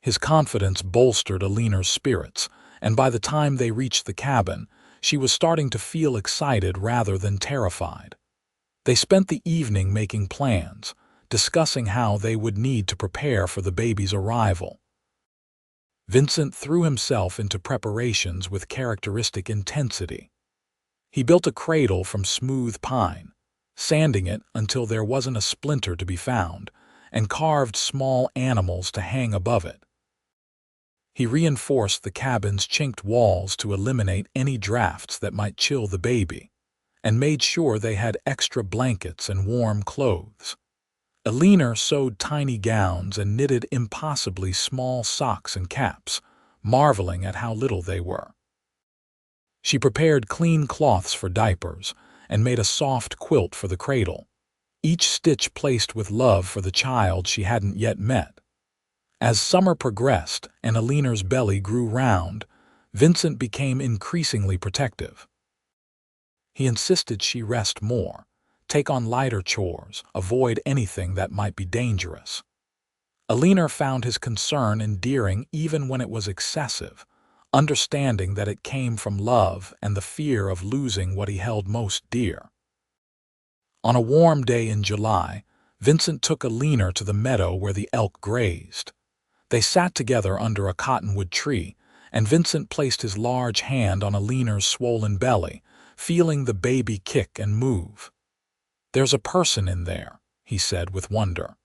His confidence bolstered Eleanor's spirits, and by the time they reached the cabin, she was starting to feel excited rather than terrified. They spent the evening making plans, discussing how they would need to prepare for the baby's arrival. Vincent threw himself into preparations with characteristic intensity. He built a cradle from smooth pine, sanding it until there wasn't a splinter to be found, and carved small animals to hang above it. He reinforced the cabin's chinked walls to eliminate any drafts that might chill the baby, and made sure they had extra blankets and warm clothes. Eleanor sewed tiny gowns and knitted impossibly small socks and caps, marveling at how little they were. She prepared clean cloths for diapers and made a soft quilt for the cradle, each stitch placed with love for the child she hadn't yet met. As summer progressed and Eleanor's belly grew round, Vincent became increasingly protective. He insisted she rest more, take on lighter chores, avoid anything that might be dangerous. Eleanor found his concern endearing even when it was excessive, understanding that it came from love and the fear of losing what he held most dear. On a warm day in July, Vincent took Eleanor to the meadow where the elk grazed. They sat together under a cottonwood tree, and Vincent placed his large hand on Eleanor's swollen belly, feeling the baby kick and move. "There's a person in there," he said with wonder.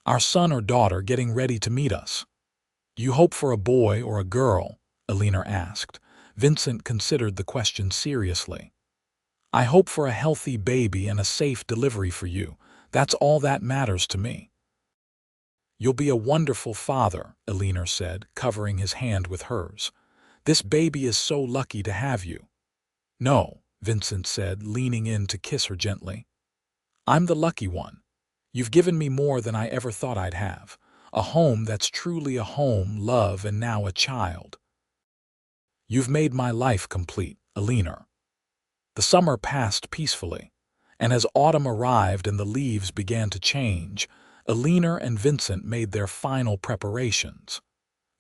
"Our son or daughter getting ready to meet us." "You hope for a boy or a girl?" Eleanor asked. Vincent considered the question seriously. "I hope for a healthy baby and a safe delivery for you. That's all that matters to me." "You'll be a wonderful father," Eleanor said, covering his hand with hers. "This baby is so lucky to have you." "No," Vincent said, leaning in to kiss her gently. "I'm the lucky one. You've given me more than I ever thought I'd have. A home that's truly a home, love, and now a child. You've made my life complete, Eleanor." The summer passed peacefully, and as autumn arrived and the leaves began to change, Eleanor and Vincent made their final preparations.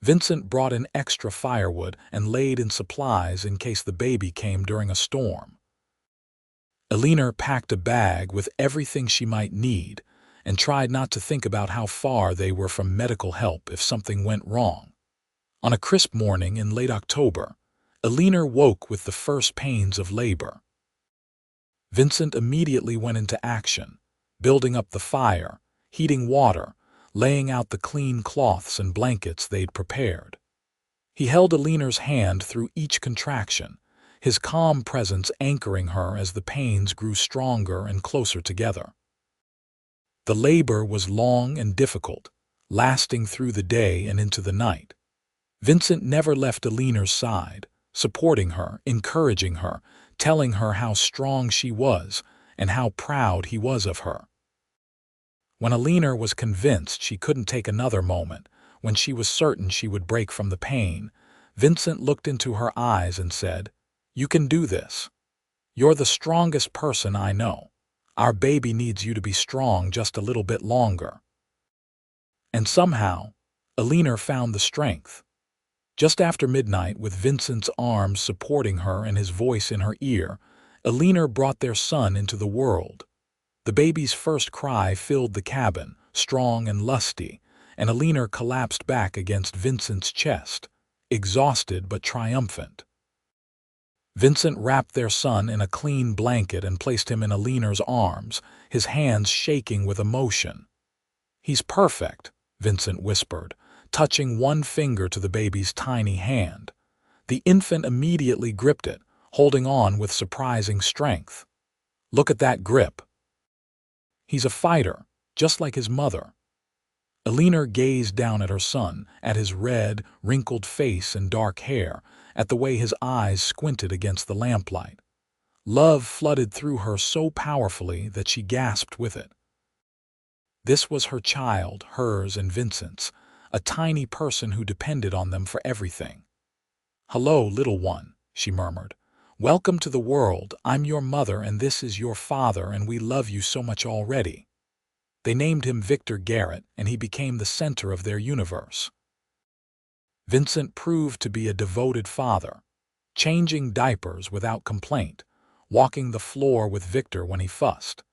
Vincent brought in extra firewood and laid in supplies in case the baby came during a storm. Eleanor packed a bag with everything she might need and tried not to think about how far they were from medical help if something went wrong. On a crisp morning in late October, Eleanor woke with the first pains of labor. Vincent immediately went into action, building up the fire, heating water, laying out the clean cloths and blankets they'd prepared. He held Eleanor's hand through each contraction, his calm presence anchoring her as the pains grew stronger and closer together. The labor was long and difficult, lasting through the day and into the night. Vincent never left Eleanor's side, supporting her, encouraging her, telling her how strong she was and how proud he was of her. When Eleanor was convinced she couldn't take another moment, when she was certain she would break from the pain, Vincent looked into her eyes and said, "You can do this. You're the strongest person I know. Our baby needs you to be strong just a little bit longer." And somehow, Eleanor found the strength. Just after midnight, with Vincent's arms supporting her and his voice in her ear, Eleanor brought their son into the world. The baby's first cry filled the cabin, strong and lusty, and Eleanor collapsed back against Vincent's chest, exhausted but triumphant. Vincent wrapped their son in a clean blanket and placed him in Eleanor's arms, his hands shaking with emotion. "He's perfect," Vincent whispered, touching one finger to the baby's tiny hand. The infant immediately gripped it, holding on with surprising strength. "Look at that grip. He's a fighter, just like his mother." Eleanor gazed down at her son, at his red, wrinkled face and dark hair, at the way his eyes squinted against the lamplight. Love flooded through her so powerfully that she gasped with it. This was her child, hers and Vincent's, a tiny person who depended on them for everything. "Hello, little one," she murmured. "Welcome to the world. I'm your mother and this is your father, and we love you so much already." They named him Victor Garrett, and he became the center of their universe. Vincent proved to be a devoted father, changing diapers without complaint, walking the floor with Victor when he fussed,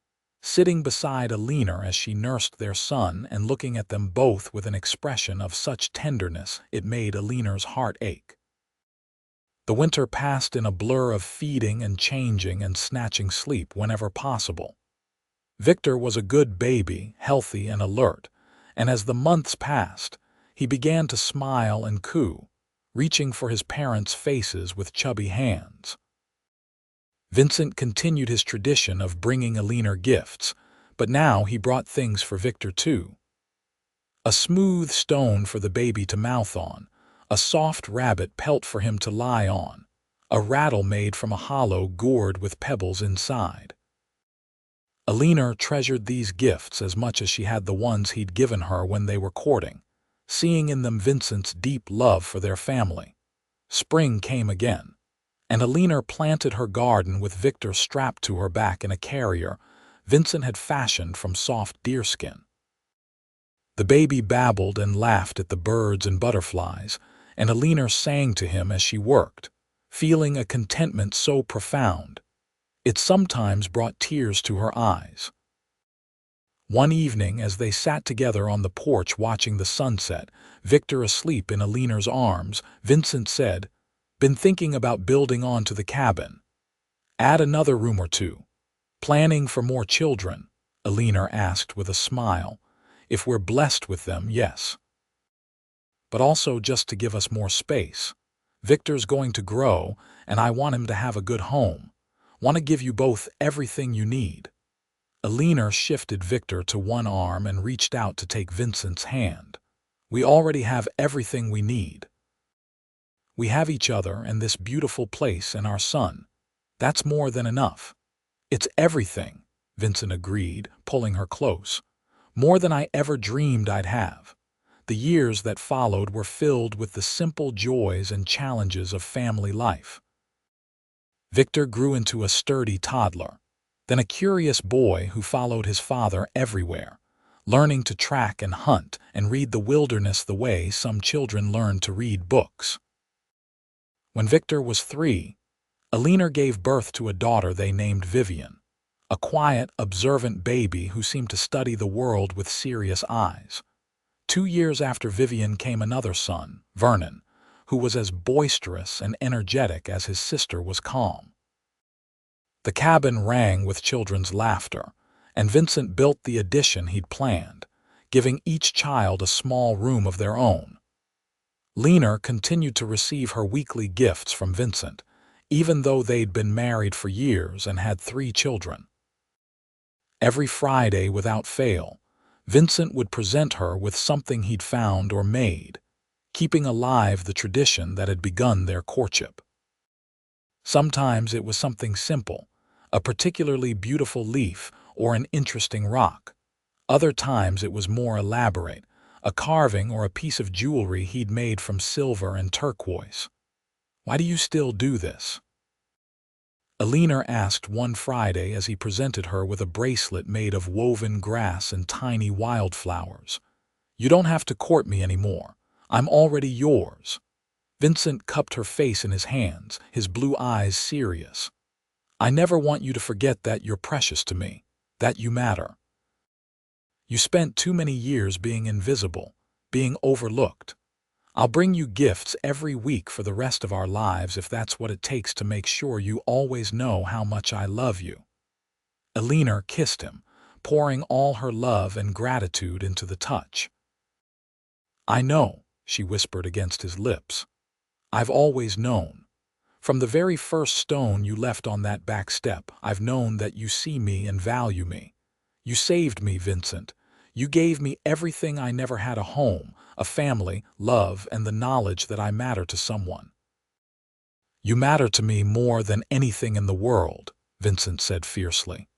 sitting beside Eleanor as she nursed their son and looking at them both with an expression of such tenderness it made Eleanor's heart ache. The winter passed in a blur of feeding and changing and snatching sleep whenever possible. Victor was a good baby, healthy and alert, and as the months passed, he began to smile and coo, reaching for his parents' faces with chubby hands. Vincent continued his tradition of bringing Eleanor gifts, but now he brought things for Victor too. A smooth stone for the baby to mouth on, a soft rabbit pelt for him to lie on, a rattle made from a hollow gourd with pebbles inside. Eleanor treasured these gifts as much as she had the ones he'd given her when they were courting, seeing in them Vincent's deep love for their family. Spring came again, and Eleanor planted her garden with Victor strapped to her back in a carrier Vincent had fashioned from soft deerskin. The baby babbled and laughed at the birds and butterflies, and Eleanor sang to him as she worked, feeling a contentment so profound it sometimes brought tears to her eyes. One evening, as they sat together on the porch watching the sunset, Victor asleep in Eleanor's arms, Vincent said, "Been thinking about building on to the cabin. Add another room or two. Planning for more children?" Eleanor asked with a smile. "If we're blessed with them, yes. But also just to give us more space. Victor's going to grow, and I want him to have a good home. Want to give you both everything you need." Eleanor shifted Victor to one arm and reached out to take Vincent's hand. "We already have everything we need. We have each other and this beautiful place and our son. That's more than enough." "It's everything," Vincent agreed, pulling her close. "More than I ever dreamed I'd have." The years that followed were filled with the simple joys and challenges of family life. Victor grew into a sturdy toddler, then a curious boy who followed his father everywhere, learning to track and hunt and read the wilderness the way some children learn to read books. When Victor was 3, Eleanor gave birth to a daughter they named Vivian, a quiet, observant baby who seemed to study the world with serious eyes. 2 years after Vivian came another son, Vernon, who was as boisterous and energetic as his sister was calm. The cabin rang with children's laughter, and Vincent built the addition he'd planned, giving each child a small room of their own. Eleanor continued to receive her weekly gifts from Vincent, even though they'd been married for years and had 3 children. Every Friday, without fail, Vincent would present her with something he'd found or made, keeping alive the tradition that had begun their courtship. Sometimes it was something simple, a particularly beautiful leaf or an interesting rock. Other times it was more elaborate, a carving or a piece of jewelry he'd made from silver and turquoise. "Why do you still do this?" Eleanor asked one Friday as he presented her with a bracelet made of woven grass and tiny wildflowers. "You don't have to court me anymore. I'm already yours." Vincent cupped her face in his hands, his blue eyes serious. "I never want you to forget that you're precious to me, that you matter. You spent too many years being invisible, being overlooked. I'll bring you gifts every week for the rest of our lives if that's what it takes to make sure you always know how much I love you." Eleanor kissed him, pouring all her love and gratitude into the touch. "I know," she whispered against his lips. "I've always known. From the very first stone you left on that back step, I've known that you see me and value me. You saved me, Vincent. You gave me everything I never had: a home, a family, love, and the knowledge that I matter to someone." "You matter to me more than anything in the world," Vincent said fiercely.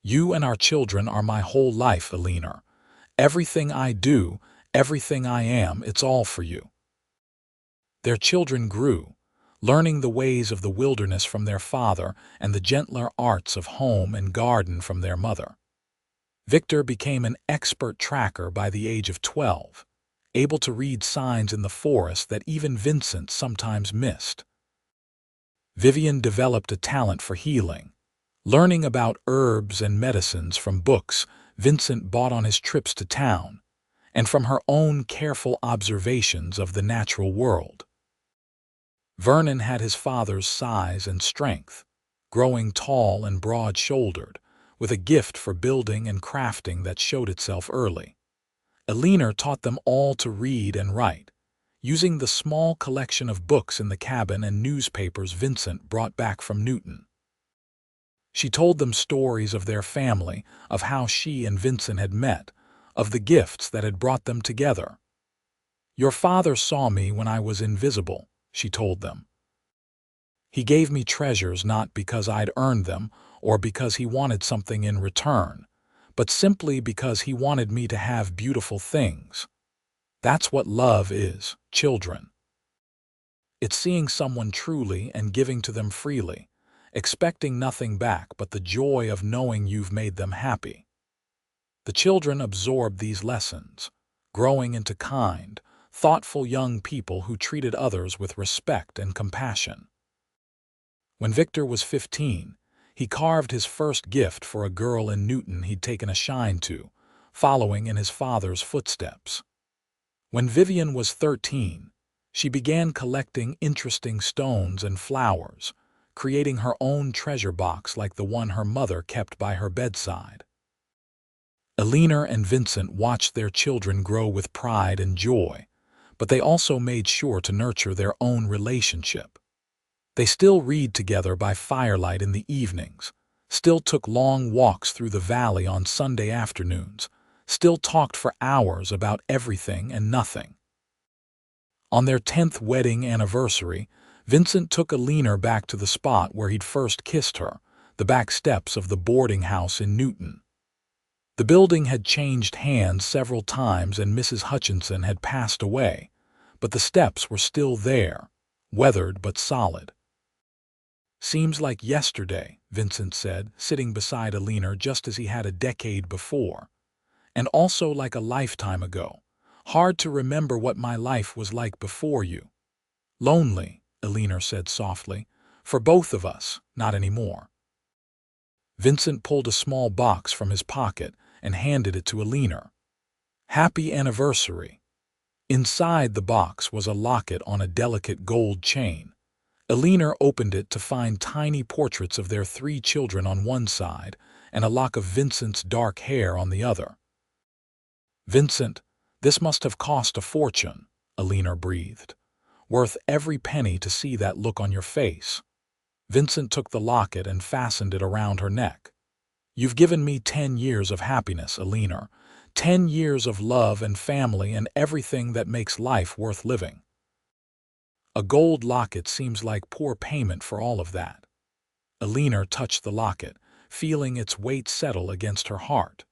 "You and our children are my whole life, Eleanor. Everything I do, everything I am, it's all for you." Their children grew, learning the ways of the wilderness from their father and the gentler arts of home and garden from their mother. Victor became an expert tracker by the age of 12, able to read signs in the forest that even Vincent sometimes missed. Vivian developed a talent for healing, learning about herbs and medicines from books Vincent bought on his trips to town, and from her own careful observations of the natural world. Vernon had his father's size and strength, growing tall and broad-shouldered, with a gift for building and crafting that showed itself early. Eleanor taught them all to read and write, using the small collection of books in the cabin and newspapers Vincent brought back from Newton. She told them stories of their family, of how she and Vincent had met, of the gifts that had brought them together. "Your father saw me when I was invisible," she told them. "He gave me treasures not because I'd earned them or because he wanted something in return, but simply because he wanted me to have beautiful things. That's what love is, children. It's seeing someone truly and giving to them freely, expecting nothing back but the joy of knowing you've made them happy." The children absorbed these lessons, growing into kind, thoughtful young people who treated others with respect and compassion. When Victor was 15, he carved his first gift for a girl in Newton he'd taken a shine to, following in his father's footsteps. When Vivian was 13, she began collecting interesting stones and flowers, creating her own treasure box like the one her mother kept by her bedside. Eleanor and Vincent watched their children grow with pride and joy, but they also made sure to nurture their own relationship. They still read together by firelight in the evenings, still took long walks through the valley on Sunday afternoons, still talked for hours about everything and nothing. On their 10th wedding anniversary, Vincent took Eleanor back to the spot where he'd first kissed her, the back steps of the boarding house in Newton. The building had changed hands several times and Mrs. Hutchinson had passed away, but the steps were still there, weathered but solid. "Seems like yesterday," Vincent said, sitting beside Eleanor just as he had a decade before. "And also like a lifetime ago. Hard to remember what my life was like before you." "Lonely," Eleanor said softly. "For both of us, not anymore." Vincent pulled a small box from his pocket and handed it to Eleanor. "Happy anniversary." Inside the box was a locket on a delicate gold chain. Eleanor opened it to find tiny portraits of their 3 children on one side and a lock of Vincent's dark hair on the other. "Vincent, this must have cost a fortune," Eleanor breathed. "Worth every penny to see that look on your face." Vincent took the locket and fastened it around her neck. "You've given me 10 years of happiness, Eleanor. 10 years of love and family and everything that makes life worth living." "A gold locket seems like poor payment for all of that." Eleanor touched the locket, feeling its weight settle against her heart.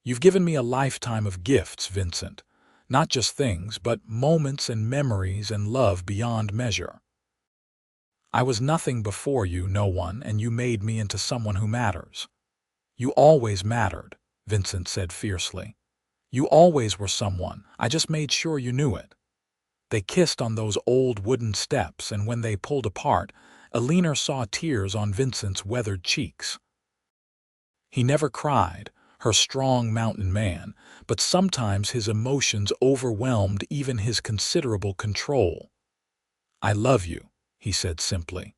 "You've given me a lifetime of gifts, Vincent. Not just things, but moments and memories and love beyond measure. I was nothing before you, no one, and you made me into someone who matters." "You always mattered," Vincent said fiercely. "You always were someone. I just made sure you knew it." They kissed on those old wooden steps, and when they pulled apart, Eleanor saw tears on Vincent's weathered cheeks. He never cried, her strong mountain man, but sometimes his emotions overwhelmed even his considerable control. "I love you," he said simply.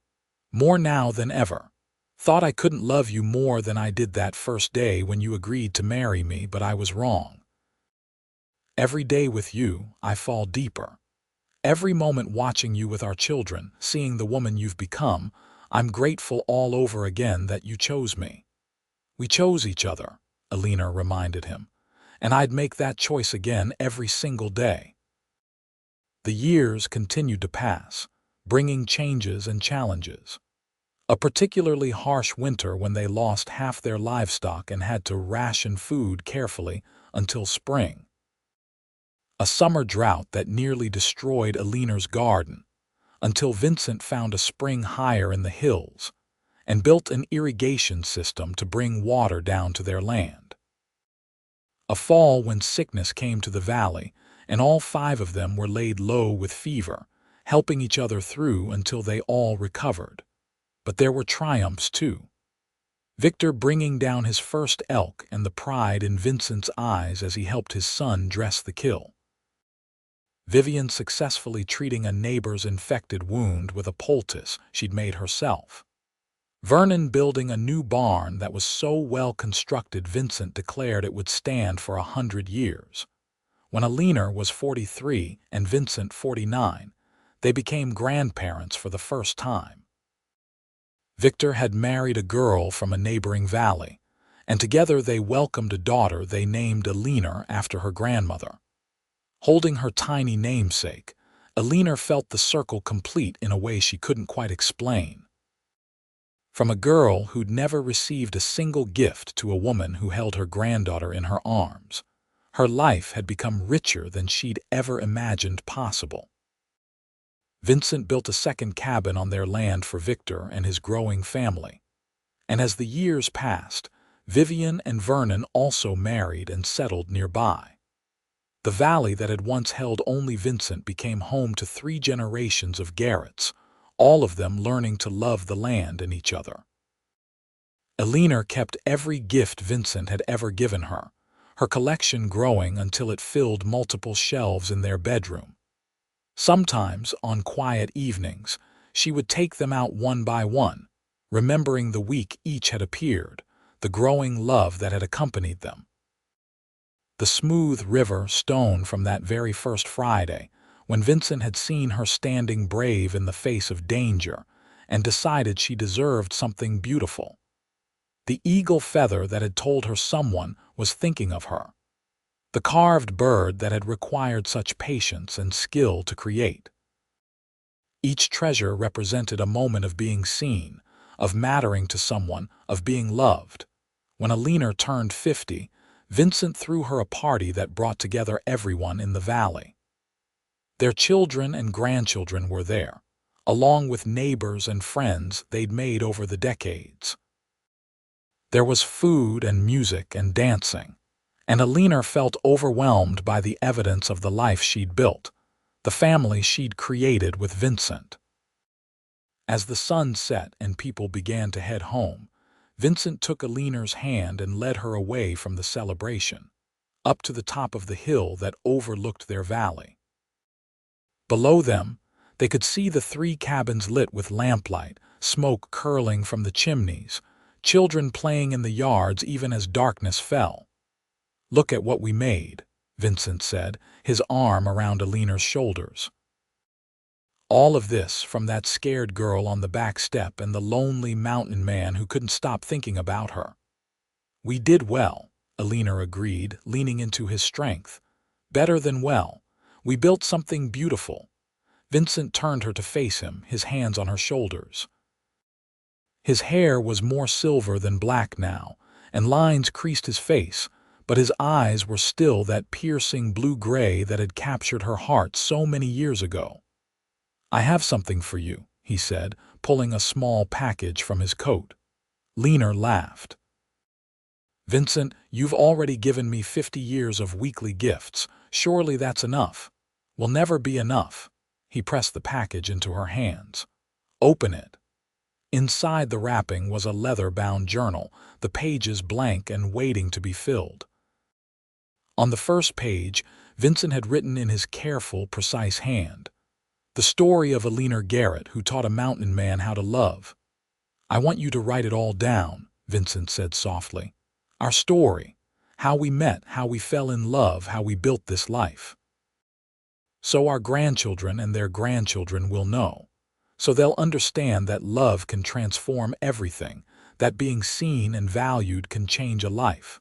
"More now than ever. Thought I couldn't love you more than I did that first day when you agreed to marry me, but I was wrong. Every day with you, I fall deeper. Every moment watching you with our children, seeing the woman you've become, I'm grateful all over again that you chose me." "We chose each other," Eleanor reminded him, "and I'd make that choice again every single day." The years continued to pass, bringing changes and challenges. A particularly harsh winter when they lost half their livestock and had to ration food carefully until spring. A summer drought that nearly destroyed Eleanor's garden, until Vincent found a spring higher in the hills and built an irrigation system to bring water down to their land. A fall when sickness came to the valley, and all 5 of them were laid low with fever, helping each other through until they all recovered. But there were triumphs too. Victor bringing down his first elk and the pride in Vincent's eyes as he helped his son dress the kill. Vivian successfully treating a neighbor's infected wound with a poultice she'd made herself. Vernon building a new barn that was so well constructed Vincent declared it would stand for 100 years. When Eleanor was 43 and Vincent 49, they became grandparents for the first time. Victor had married a girl from a neighboring valley, and together they welcomed a daughter they named Eleanor after her grandmother. Holding her tiny namesake, Eleanor felt the circle complete in a way she couldn't quite explain. From a girl who'd never received a single gift to a woman who held her granddaughter in her arms, her life had become richer than she'd ever imagined possible. Vincent built a second cabin on their land for Victor and his growing family. And as the years passed, Vivian and Vernon also married and settled nearby. The valley that had once held only Vincent became home to 3 generations of Garretts, all of them learning to love the land and each other. Eleanor kept every gift Vincent had ever given her, her collection growing until it filled multiple shelves in their bedroom. Sometimes, on quiet evenings, she would take them out one by one, remembering the week each had appeared, the growing love that had accompanied them. The smooth river stone from that very first Friday, when Vincent had seen her standing brave in the face of danger and decided she deserved something beautiful. The eagle feather that had told her someone was thinking of her. The carved bird that had required such patience and skill to create. Each treasure represented a moment of being seen, of mattering to someone, of being loved. When Eleanor turned 50, Vincent threw her a party that brought together everyone in the valley. Their children and grandchildren were there, along with neighbors and friends they'd made over the decades. There was food and music and dancing, and Eleanor felt overwhelmed by the evidence of the life she'd built, the family she'd created with Vincent. As the sun set and people began to head home, Vincent took Eleanor's hand and led her away from the celebration, up to the top of the hill that overlooked their valley. Below them, they could see the 3 cabins lit with lamplight, smoke curling from the chimneys, children playing in the yards even as darkness fell. "Look at what we made," Vincent said, his arm around Eleanor's shoulders. All of this from that scared girl on the back step and the lonely mountain man who couldn't stop thinking about her. "We did well," Eleanor agreed, leaning into his strength. "Better than well. We built something beautiful." Vincent turned her to face him, his hands on her shoulders. His hair was more silver than black now, and lines creased his face, but his eyes were still that piercing blue-gray that had captured her heart so many years ago. "I have something for you," he said, pulling a small package from his coat. Eleanor laughed. "Vincent, you've already given me 50 years of weekly gifts. Surely that's enough." "Will never be enough." He pressed the package into her hands. "Open it." Inside the wrapping was a leather-bound journal, the pages blank and waiting to be filled. On the first page, Vincent had written in his careful, precise hand, "The story of Eleanor Garrett, who taught a mountain man how to love." "I want you to write it all down," Vincent said softly. "Our story, how we met, how we fell in love, how we built this life. So our grandchildren and their grandchildren will know. So they'll understand that love can transform everything, that being seen and valued can change a life."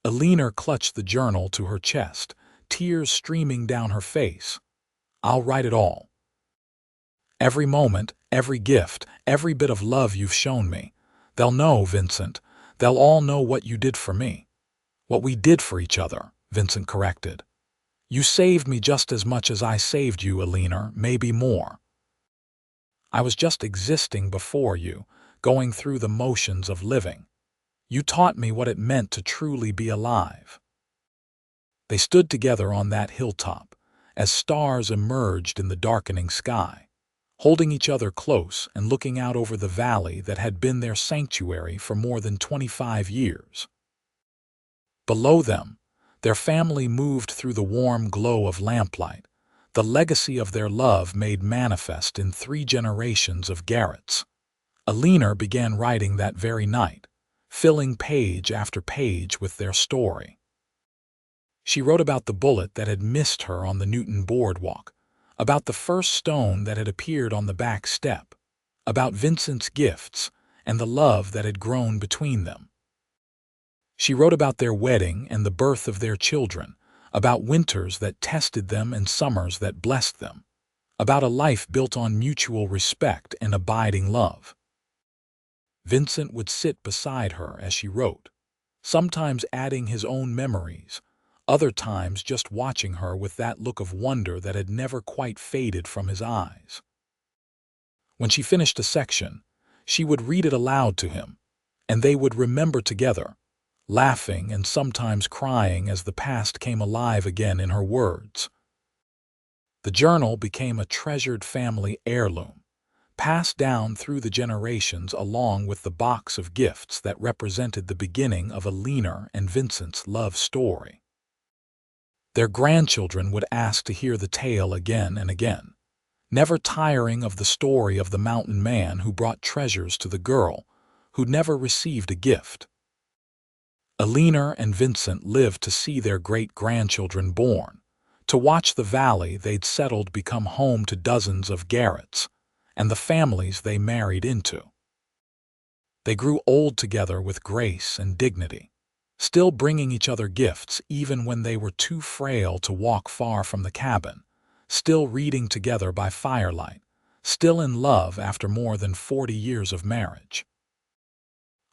Eleanor clutched the journal to her chest, tears streaming down her face. "I'll write it all. Every moment, every gift, every bit of love you've shown me. They'll know, Vincent. They'll all know what you did for me. What we did for each other," Vincent corrected. "You saved me just as much as I saved you, Eleanor, maybe more. I was just existing before you, going through the motions of living. You taught me what it meant to truly be alive." They stood together on that hilltop, as stars emerged in the darkening sky, holding each other close and looking out over the valley that had been their sanctuary for more than 25 years. Below them, their family moved through the warm glow of lamplight, the legacy of their love made manifest in 3 generations of Garretts. Eleanor began writing that very night, filling page after page with their story. She wrote about the bullet that had missed her on the Newton boardwalk, about the first stone that had appeared on the back step, about Vincent's gifts and the love that had grown between them. She wrote about their wedding and the birth of their children, about winters that tested them and summers that blessed them, about a life built on mutual respect and abiding love. Vincent would sit beside her as she wrote, sometimes adding his own memories, other times just watching her with that look of wonder that had never quite faded from his eyes. When she finished a section, she would read it aloud to him, and they would remember together, laughing and sometimes crying as the past came alive again in her words. The journal became a treasured family heirloom, passed down through the generations along with the box of gifts that represented the beginning of Eleanor and Vincent's love story. Their grandchildren would ask to hear the tale again and again, never tiring of the story of the mountain man who brought treasures to the girl who never received a gift. Eleanor and Vincent lived to see their great-grandchildren born, to watch the valley they'd settled become home to dozens of Garretts, and the families they married into. They grew old together with grace and dignity, still bringing each other gifts even when they were too frail to walk far from the cabin, still reading together by firelight, still in love after more than 40 years of marriage.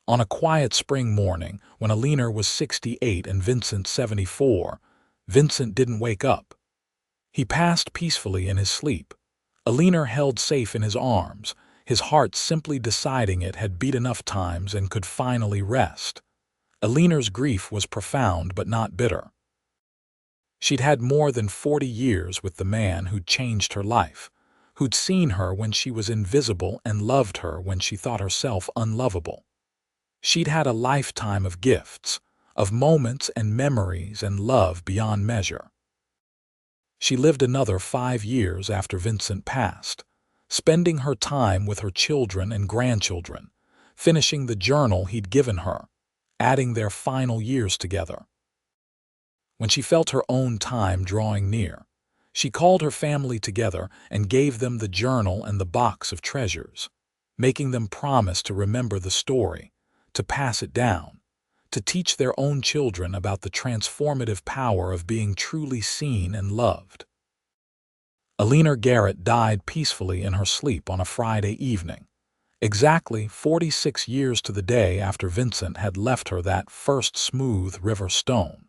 On a quiet spring morning, when Eleanor was 68 and Vincent 74, Vincent didn't wake up. He passed peacefully in his sleep, Eleanor held safe in his arms, his heart simply deciding it had beat enough times and could finally rest. Eleanor's grief was profound but not bitter. She'd had more than 40 years with the man who'd changed her life, who'd seen her when she was invisible and loved her when she thought herself unlovable. She'd had a lifetime of gifts, of moments and memories and love beyond measure. She lived another 5 years after Vincent passed, spending her time with her children and grandchildren, finishing the journal he'd given her, adding their final years together. When she felt her own time drawing near, she called her family together and gave them the journal and the box of treasures, making them promise to remember the story, to pass it down, to teach their own children about the transformative power of being truly seen and loved. Eleanor Garrett died peacefully in her sleep on a Friday evening, exactly 46 years to the day after Vincent had left her that first smooth river stone.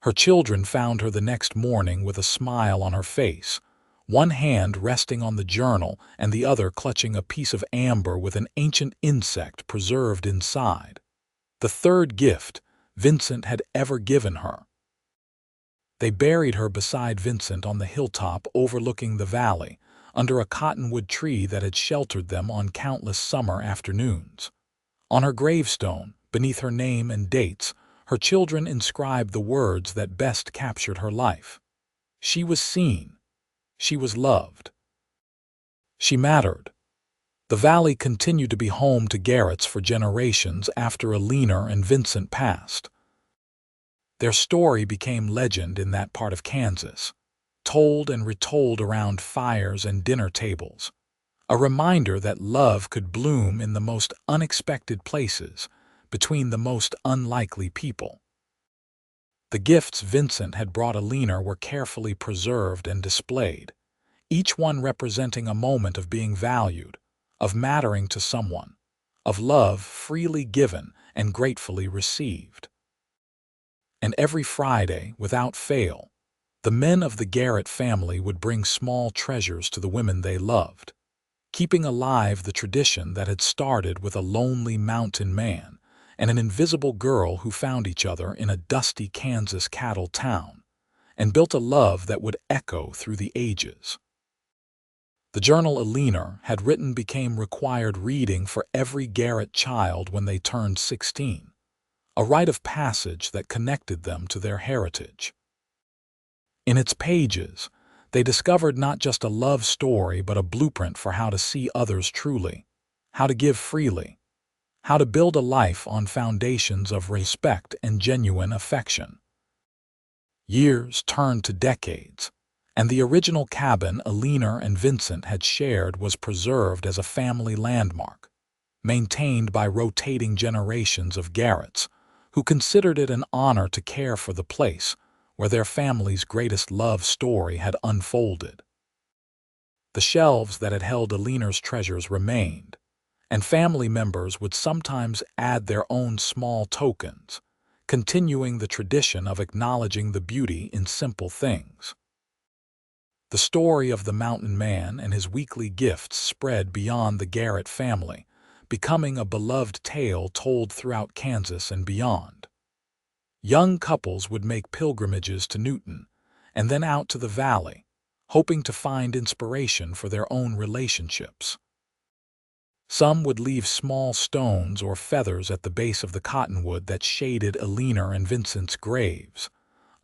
Her children found her the next morning with a smile on her face, one hand resting on the journal and the other clutching a piece of amber with an ancient insect preserved inside, the third gift Vincent had ever given her. They buried her beside Vincent on the hilltop overlooking the valley, under a cottonwood tree that had sheltered them on countless summer afternoons. On her gravestone, beneath her name and dates, her children inscribed the words that best captured her life. She was seen. She was loved. She mattered. The valley continued to be home to Garretts for generations after Eleanor and Vincent passed. Their story became legend in that part of Kansas, told and retold around fires and dinner tables, a reminder that love could bloom in the most unexpected places, between the most unlikely people. The gifts Vincent had brought Eleanor were carefully preserved and displayed, each one representing a moment of being valued, of mattering to someone, of love freely given and gratefully received. And every Friday, without fail, the men of the Garrett family would bring small treasures to the women they loved, keeping alive the tradition that had started with a lonely mountain man and an invisible girl who found each other in a dusty Kansas cattle town, and built a love that would echo through the ages. The journal Eleanor had written became required reading for every Garrett child when they turned 16, a rite of passage that connected them to their heritage. In its pages, they discovered not just a love story but a blueprint for how to see others truly, how to give freely, how to build a life on foundations of respect and genuine affection. Years turned to decades, and the original cabin Eleanor and Vincent had shared was preserved as a family landmark, maintained by rotating generations of Garretts, who considered it an honor to care for the place where their family's greatest love story had unfolded. The shelves that had held Eleanor's treasures remained, and family members would sometimes add their own small tokens, continuing the tradition of acknowledging the beauty in simple things. The story of the mountain man and his weekly gifts spread beyond the Garrett family, becoming a beloved tale told throughout Kansas and beyond. Young couples would make pilgrimages to Newton and then out to the valley, hoping to find inspiration for their own relationships. Some would leave small stones or feathers at the base of the cottonwood that shaded Eleanor and Vincent's graves,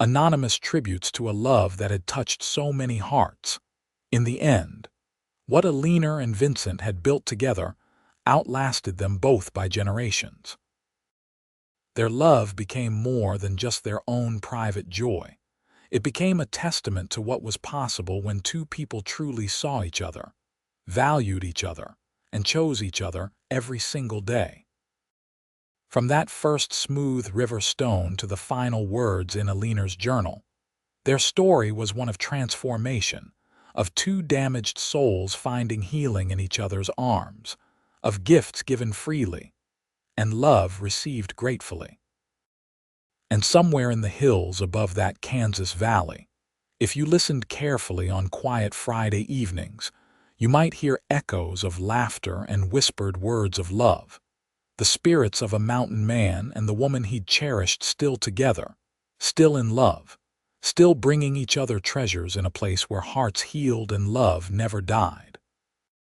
anonymous tributes to a love that had touched so many hearts. In the end, what Eleanor and Vincent had built together outlasted them both by generations. Their love became more than just their own private joy. It became a testament to what was possible when two people truly saw each other, valued each other, and chose each other every single day. From that first smooth river stone to the final words in Eleanor's journal, their story was one of transformation, of two damaged souls finding healing in each other's arms, of gifts given freely, and love received gratefully. And somewhere in the hills above that Kansas valley, if you listened carefully on quiet Friday evenings, you might hear echoes of laughter and whispered words of love, the spirits of a mountain man and the woman he'd cherished still together, still in love, still bringing each other treasures in a place where hearts healed and love never died.